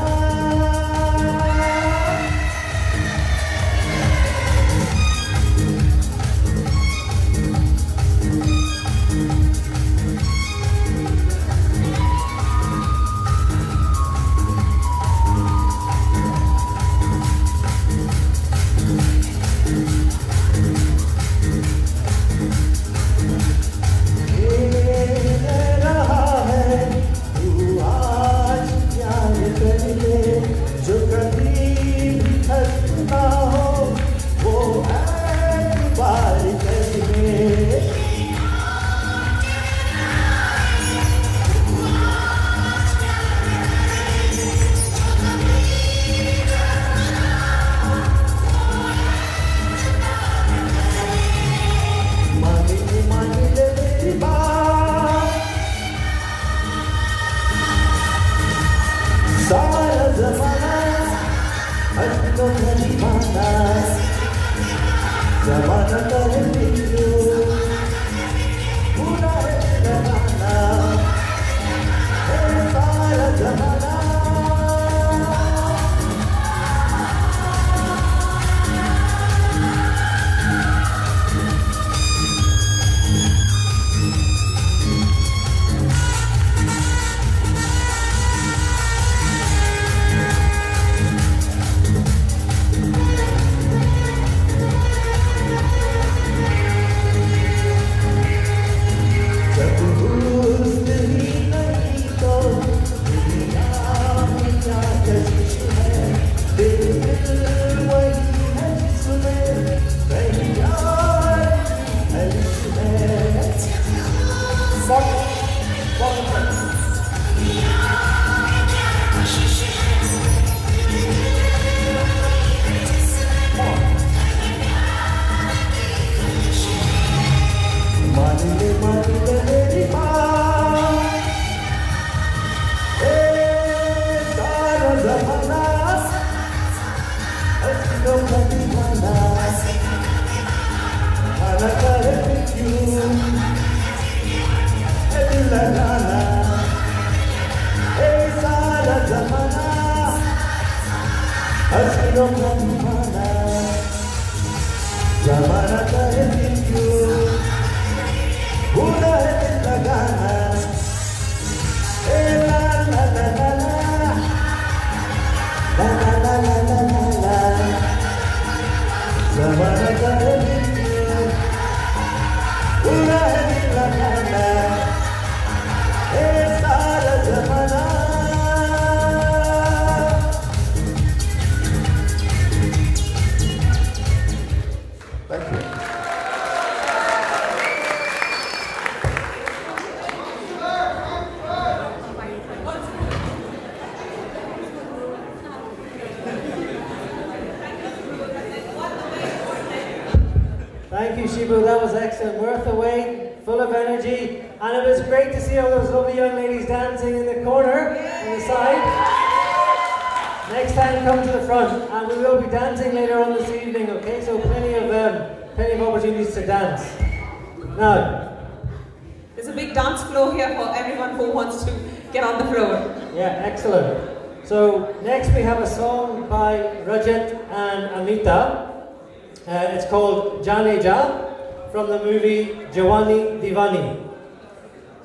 Thank you, Shibu. That was excellent. Worth the wait, full of energy, and it was great to see all those lovely young ladies dancing in the corner on the side. Next time, come to the front, and we will be dancing later on this evening. Okay, so plenty of opportunities to dance. Now, there's a big dance floor here for everyone who wants to get on the floor. Yeah, excellent. So next we have a song by Rajat and Amita. It's called Jane Ja from the movie Diwali Diwali.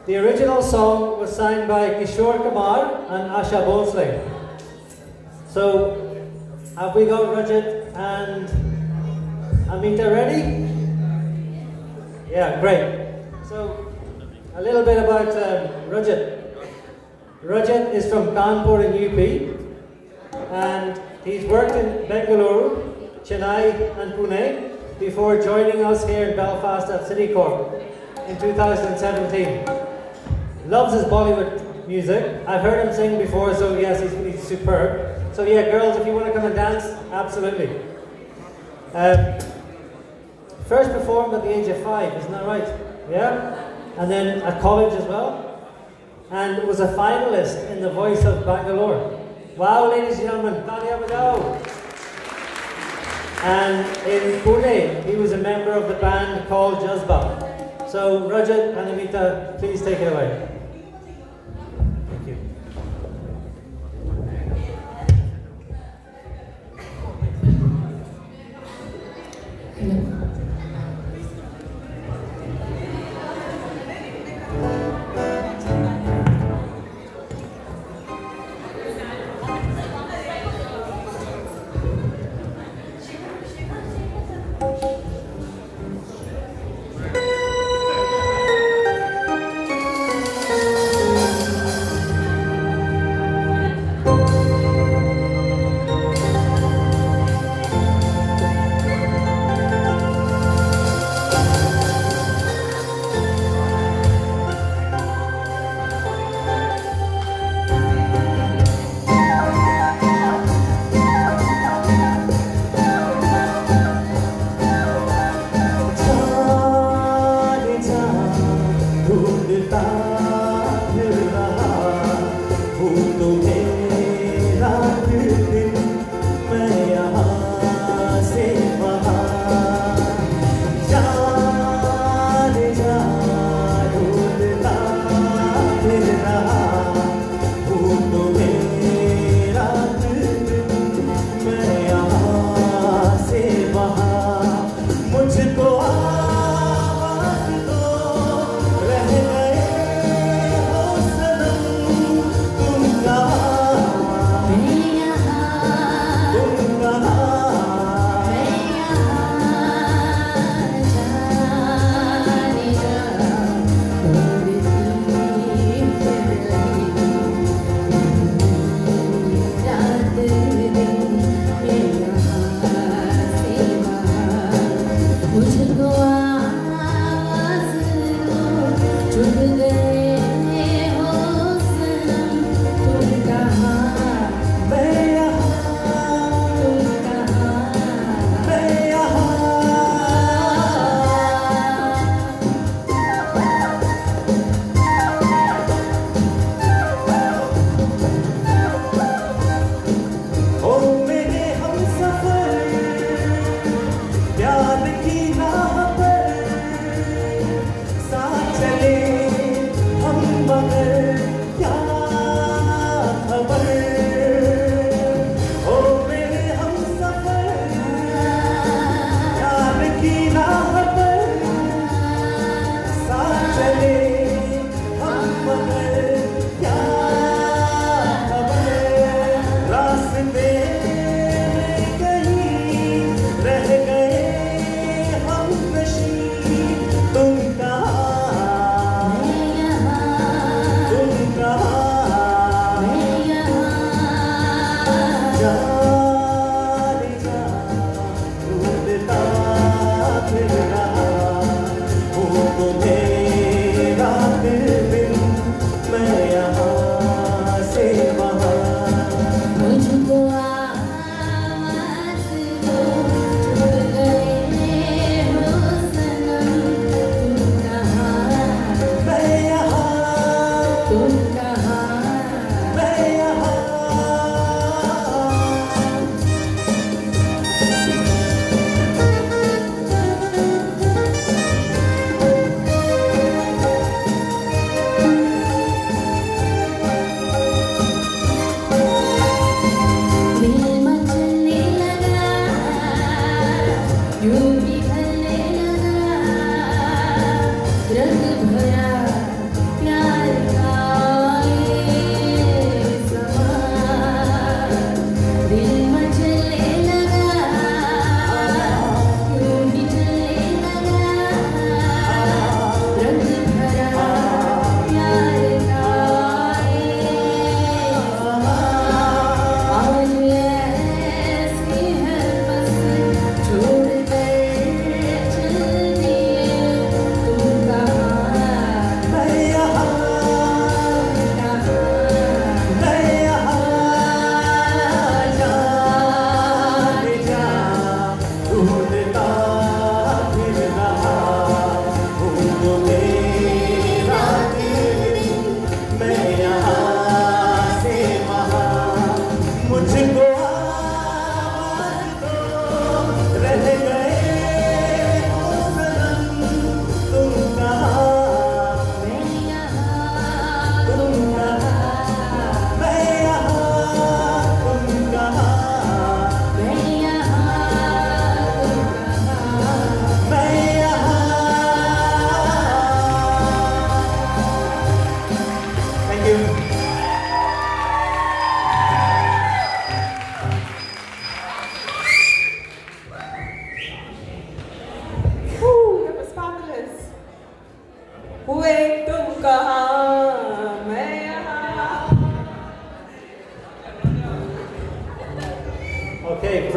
The original song was signed by Kishore Kumar and Asha Bhosle. So, have we got Rajat and Amita ready? Yeah, great. So, a little bit about Rajat. Rajat is from Kanpur in UP, and he's worked in Bengaluru, Chennai and Pune before joining us here in Belfast at City Corp in 2017. Loves his Bollywood music. I've heard him sing before, so yes, he's superb. So yeah, girls, if you want to come and dance, absolutely. First performed at the age of 5, isn't that right? Yeah? And then at college as well. And was a finalist in The Voice of Bangalore. Wow, ladies and gentlemen, Talia Bajao. And in Pune, he was a member of the band called Jazba. So, Rajat and Amita, please take it away. Thank you.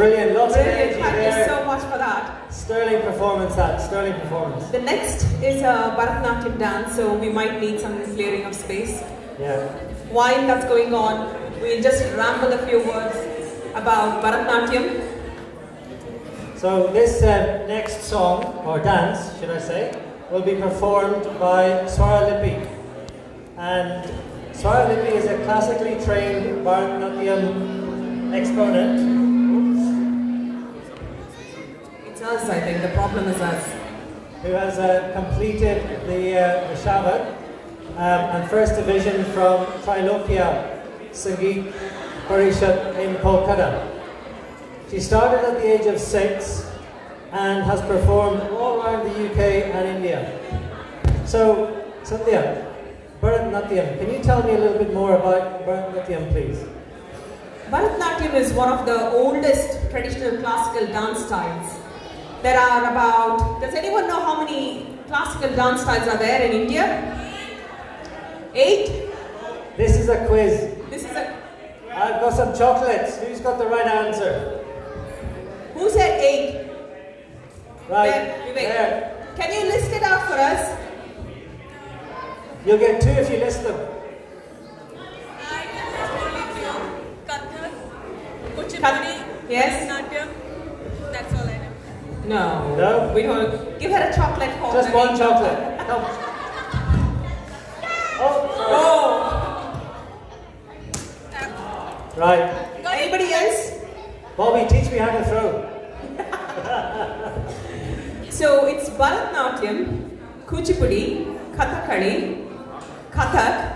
brilliant. Lots of Brilliant. energy Thank there. you so much for that. Sterling performance, that. Sterling performance. The next is a Bharatnatyam dance, so we might need some clearing of space. Yeah. While that's going on, we'll just ramble a few words about Bharatnatyam. So this next song, or dance, should I say, will be performed by Swaralipi. And Swaralipi is a classically trained Bharatnatyam exponent. It's us, I think. The problem is us. Who has completed the Shabad and first division from Trilokya Sangeet Parishad in Kolkata. She started at the age of 6 and has performed all around the UK and India. So, Sandhya, Bharatnatyam, can you tell me a little bit more about Bharatnatyam, please? Bharatnatyam is one of the oldest traditional classical dance styles. There are about, does anyone know how many classical dance styles are there in India? 8? This is a quiz. This is a, I've got some chocolates. Who's got the right answer? who said 8? Right, Vivek. there. Can you list it out for us? You'll get 2 if you list them. Kathak, Kuchupudi, Yes? Bharatnatyam. That's all I know. No. No? We don't. Give her a chocolate for Just Vivek. one chocolate. Come. Oh, right. Anybody else? Bobby, teach me how to throw. So it's Bharatnatyam, Kuchupudi, Kathakali, Kathak,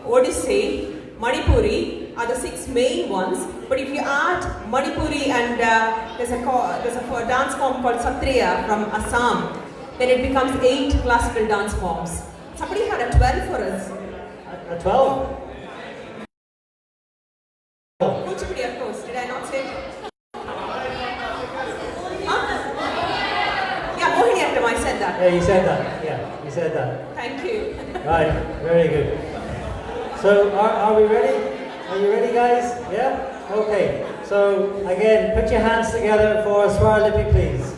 Odissi, Manipuri are the 6 main ones. But if you add Manipuri and there's a dance form called Satriya from Assam, then it becomes 8 classical dance forms. Somebody had a 12 for us. A 12? Kuchipudi, of course. Did I not say? Huh? Yeah, Mohiniyattam, I said that. Yeah, you said that. Yeah, you said that. Thank you. Right, very good. So, are we ready? Are you ready, guys? Yeah? Okay. So, again, put your hands together for Swaralipi, please.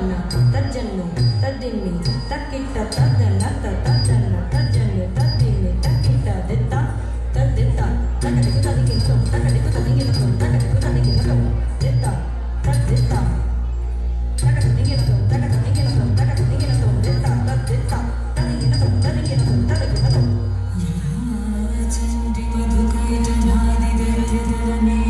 tanna tajjannu tajjinni takkitta taddanna taddanna tajjannu tajjinni takkitta detta tadetta takadiku tadikinnakum takadiku tadikinnakum takadiku tadikinnakum detta tadetta takadiku tadikinnakum takadiku tadikinnakum takadiku tadikinnakum detta tadetta tadikinnakum tadikinnakum tadikinnakum yaachindi madhukaita nadi derjadani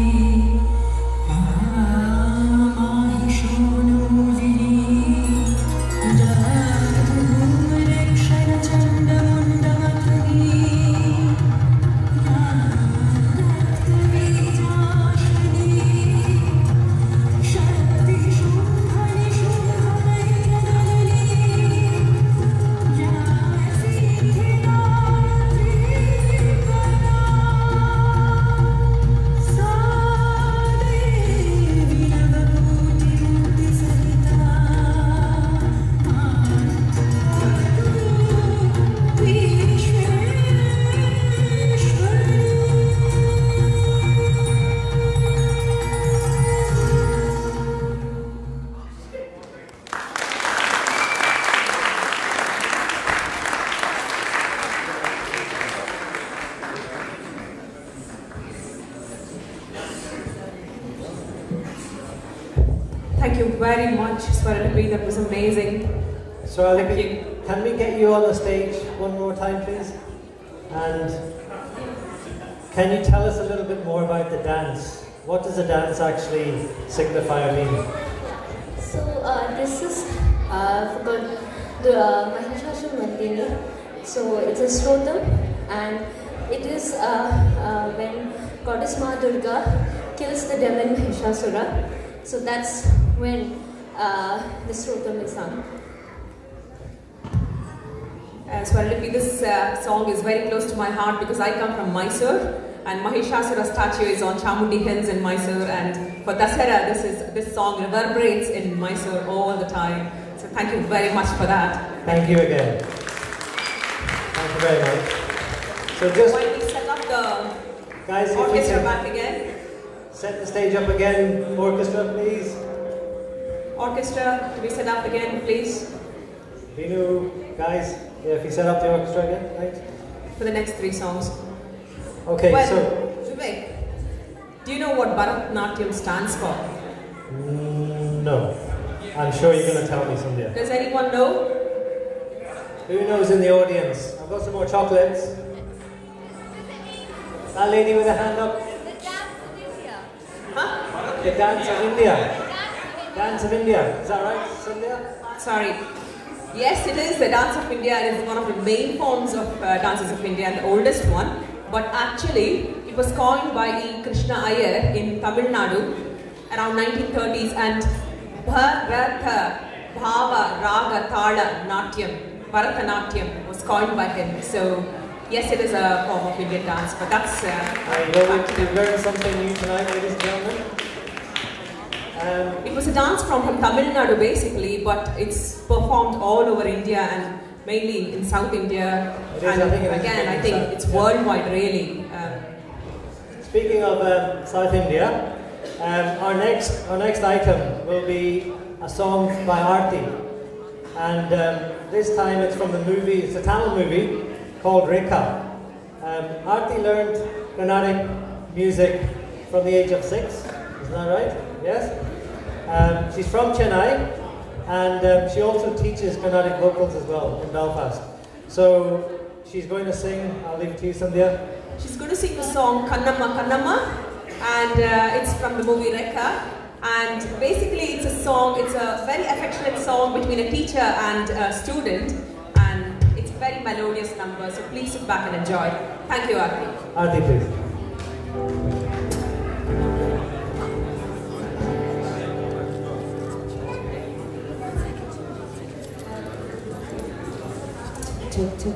Thank you very much, Swaralapi. That was amazing. Swaralapi, can we get you on the stage one more time, please? And can you tell us a little bit more about the dance? What does the dance actually signify or mean? So this is for the Mahishasura Mardini. So it's a slotam, and it is when Goddess Ma Durga kills the demon Mahishasura. So that's when the slotam is sung. Swaralapi, this song is very close to my heart because I come from Mysore, and Mahishasura statue is on Chamundi Hills in Mysore, and for Dasara this song reverberates in Mysore all the time. So thank you very much for that. Thank you again. Thank you very much. So just While we set up the guys, if orchestra you back again. set the stage up again, orchestra, please. Orchestra, to be set up again, please. Vinu, guys, yeah, if you set up the orchestra again, thanks. For the next 3 songs. Okay, Well, so Vivek, do you know what Bharatnatyam stands for? no, I'm sure you're going to tell me someday. Does anyone know? Who knows in the audience? I've got some more chocolates. That lady with a hand up. Huh? The Dance of India. Dance of India. Is that right, Sandhya? Sorry. Yes, it is the Dance of India. It is one of the main forms of dances of India and the oldest one. But actually, it was coined by E. Krishna Iyer in Tamil Nadu around 1930s, and Bharata Bhava Raga Tala Natyam, Bharatnatyam was coined by him. So yes, it is a form of Indian dance, but that's We've learned something new tonight, ladies and gentlemen. It was a dance from Tamil Nadu basically, but it's performed all over India and mainly in South India. And I think it's worldwide really. Speaking of South India, our next item will be a song by Aarti, and this time it's from the movie. It's a Tamil movie called Rekha. Aarti learned Carnatic music from the age of 6. Isn't that right? Yes. She's from Chennai, and she also teaches Carnatic vocals as well in Belfast. So she's going to sing. I'll leave it to you, Sandhya. She's going to sing the song Kannamma Kannamma, and it's from the movie Rekha. And basically, it's a song. It's a very affectionate song between a teacher and a student, and it's a very melodious number. So please sit back and enjoy. Thank you, Aarti. Aarti, please. Take 2.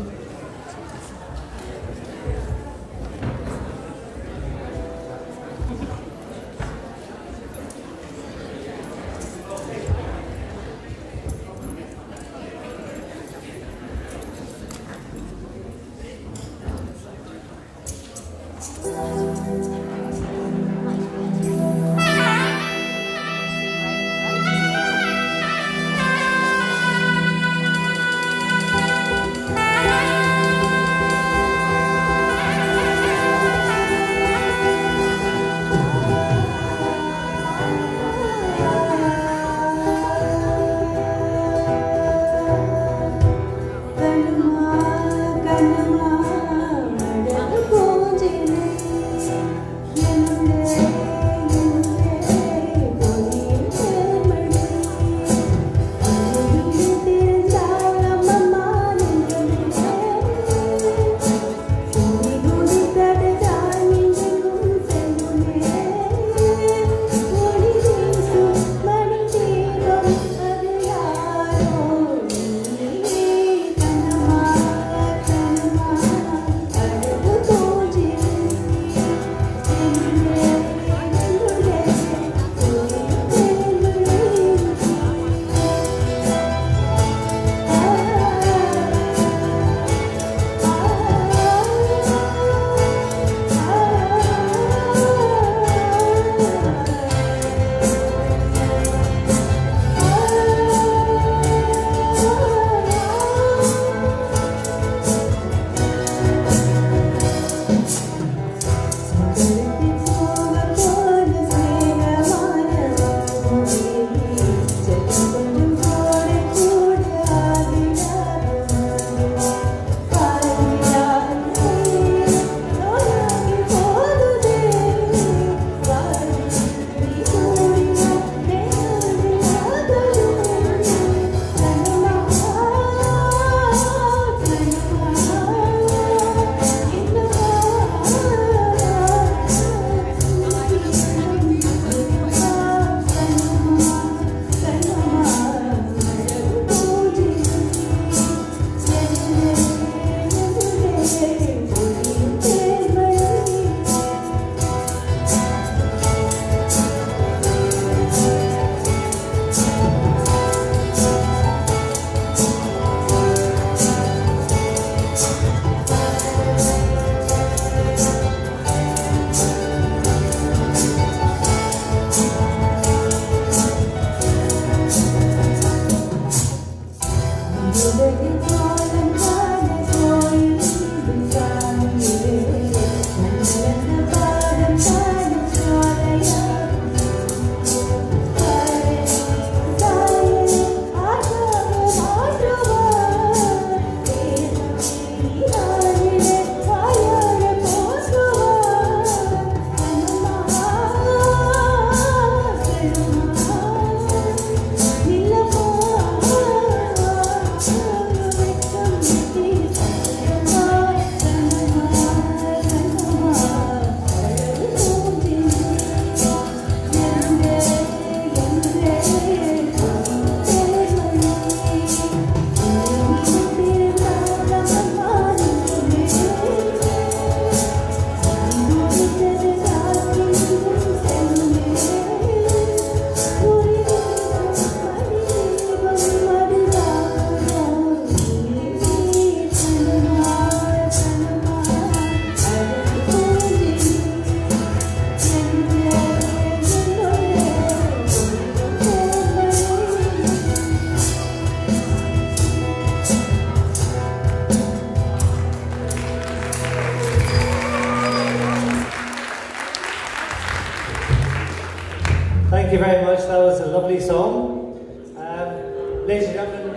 ladies and gentlemen,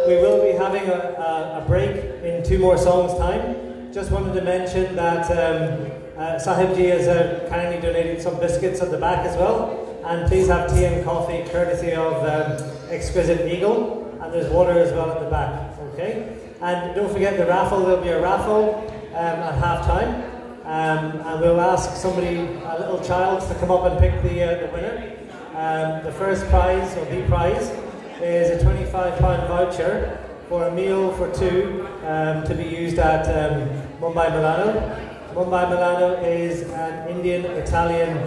we will be having a break in 2 more songs' time. Just wanted to mention that Sahibji has kindly donated some biscuits at the back as well. And please have tea and coffee courtesy of Exquisite Eagle. And there's water as well at the back, okay? And don't forget the raffle, there'll be a raffle at half time. And we'll ask somebody, a little child, to come up and pick the winner. The first prize, or the prize, is a £25 voucher for a meal for 2 to be used at Mumbai Milano. Mumbai Milano is an Indian-Italian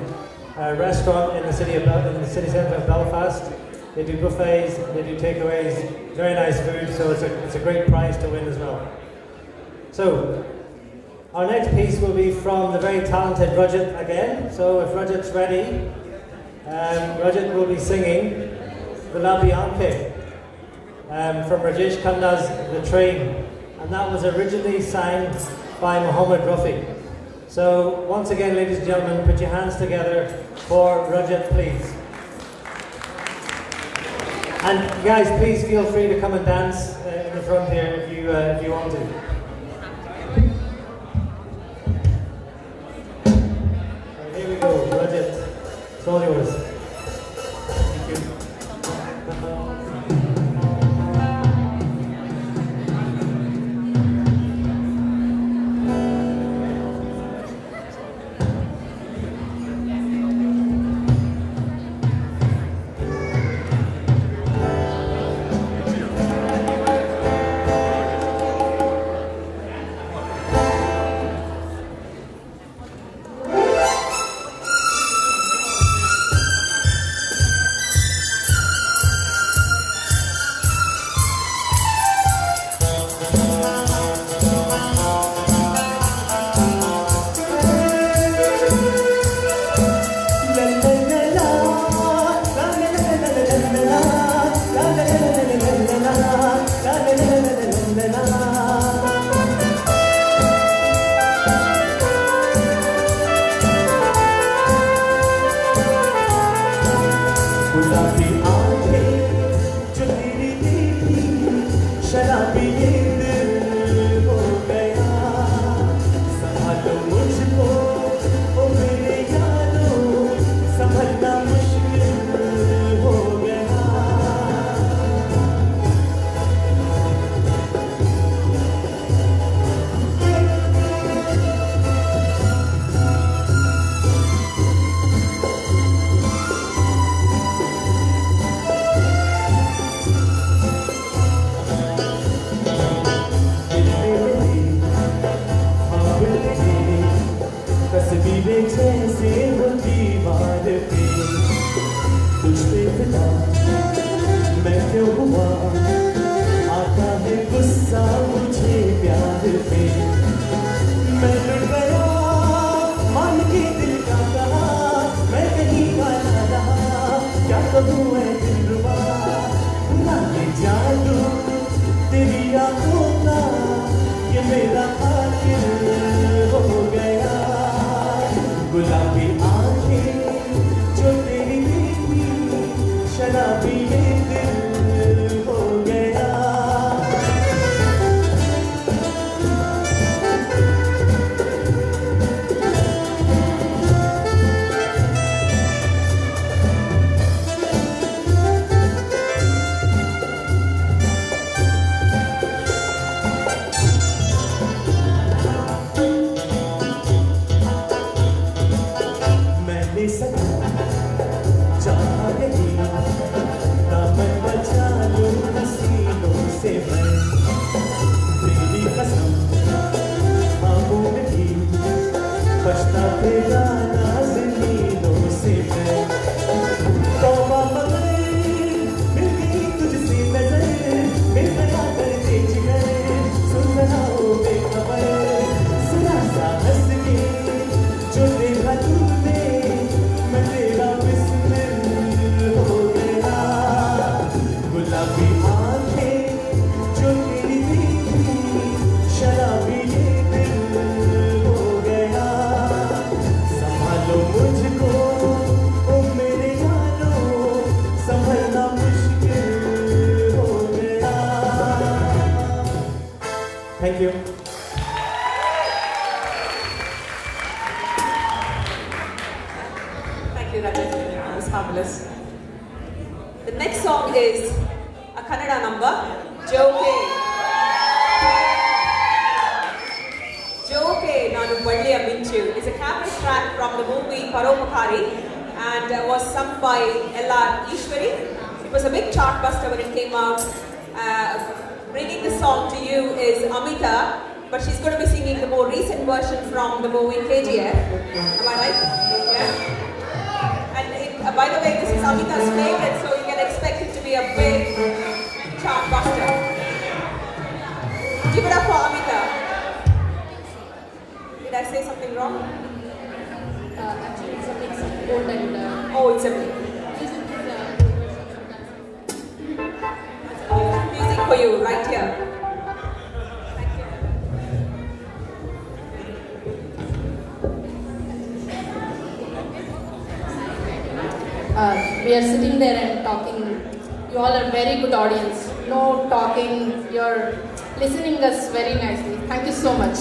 restaurant in the city centre of Belfast. They do buffets, they do takeaways, very nice food, so it's a great prize to win as well. So, our next piece will be from the very talented Rajat again. So if Rajat's ready, Rajat will be singing Gulabi Aankhein from Rajesh Khanna's The Train, and that was originally sang by Muhammad Rafi. So once again, ladies and gentlemen, put your hands together for Rajat, please. And guys, please feel free to come and dance in the front here if you want to. Here we go, Rajat. It's all yours. Thank you. a Kannada number, Joke. Joke Nanu Valliya Minchu is a cabaret track from the movie Paropakari and was sung by L.R. Ishwari. It was a big chart buster when it came out. Bringing the song to you is Amita, but she's going to be singing the more recent version from the movie KGF. Am I right? Yeah. And by the way, this is Amita's favorite, so you can expect it to be a big chart buster. Give it up for Amita. Did I say something wrong? Actually, it's a mix of old and Oh, it's a music for you right here. We are sitting there and talking. You all are very good audience. No talking. You're listening us very nicely. Thank you so much.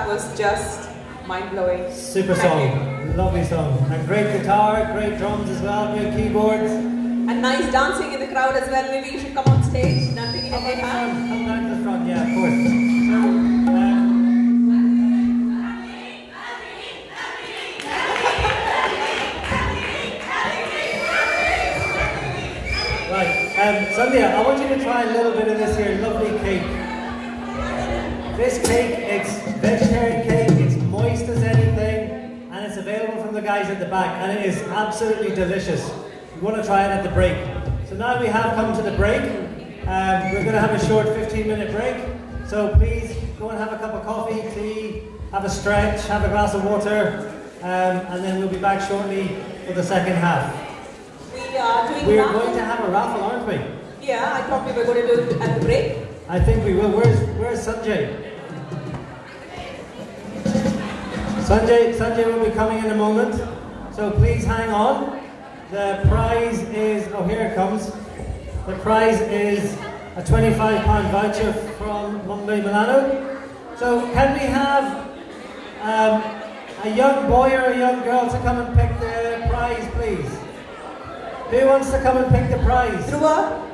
was just mind-blowing. Super Thank song, lovely song. And great guitar, great drums as well, great keyboards. And nice dancing in the crowd as well. Maybe you should come on stage, dancing in the crowd. Come down to the front, yeah, of course. Sandhya, I want you to try a little bit of this here lovely cake. This cake, it's vegetarian cake, it's moist as anything, and it's available from the guys at the back, and it is absolutely delicious. You want to try it at the break. So now we have come to the break. We're going to have a short 15-minute break. So please go and have a cup of coffee, tea, have a stretch, have a glass of water, and then we'll be back shortly for the second half. We're going to have a raffle, aren't we? Yeah, I thought we were going to do it at the break. I think we will. Where's Sanjay? Sanjay will be coming in a moment. So please hang on. The prize is, oh here it comes. The prize is a £25 voucher from Mumbai Milano. So can we have a young boy or a young girl to come and pick the prize, please? Who wants to come and pick the prize? Dhruva?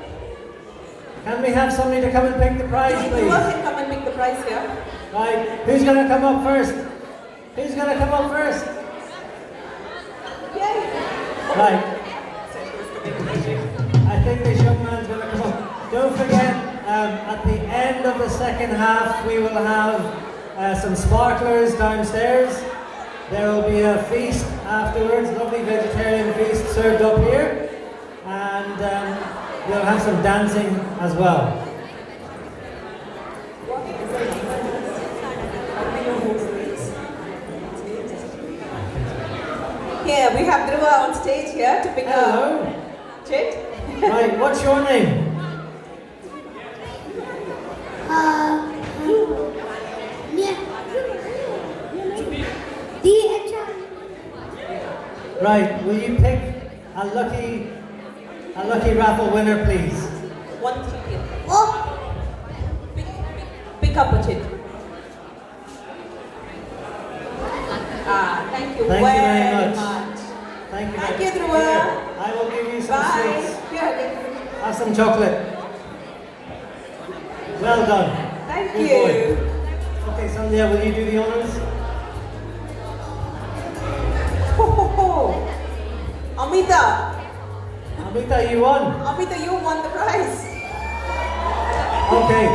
Can we have somebody to come and pick the prize, please? Dhruva can come and pick the prize here. Right, who's going to come up first? Who's going to come up first? Yay! Right. I think this young man's going to come up. Don't forget, at the end of the second half, we will have some sparklers downstairs. There will be a feast afterwards, lovely vegetarian feast served up here. And we'll have some dancing as well. Yeah, we have Dhruva on stage here to pick Hello. a chit. Right, what's your name? Right, will you pick a lucky raffle winner, please? 1 3 Oh! Pick up a chit. Thank you very much. Thank you, Dhruva. Here, I will give you some sweets. Here. Have some chocolate. Well done. Thank Good you. boy. Okay, Sandhya, will you do the honors? Amita. Amita, you won. Amita, you won the prize. Okay.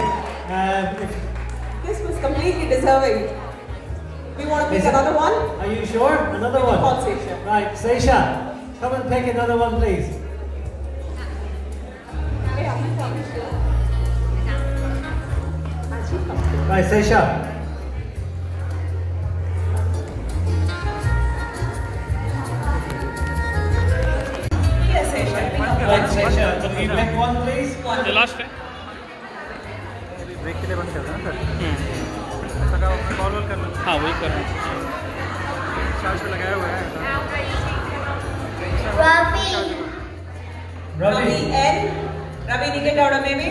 This was completely deserving. We want to pick another one? Are you sure? Another one? Call Sesha. Right, Sesha, come and pick another one, please. Right, Sesha. Yes, Sesha. Right, Sesha, can you pick one, please? The last one. Break के लिए बंद कर देना sir call wall करना हाँ वही कर रहा चार्ज पे लगाया हुआ है Ravi N. Ravi, you get out of maybe?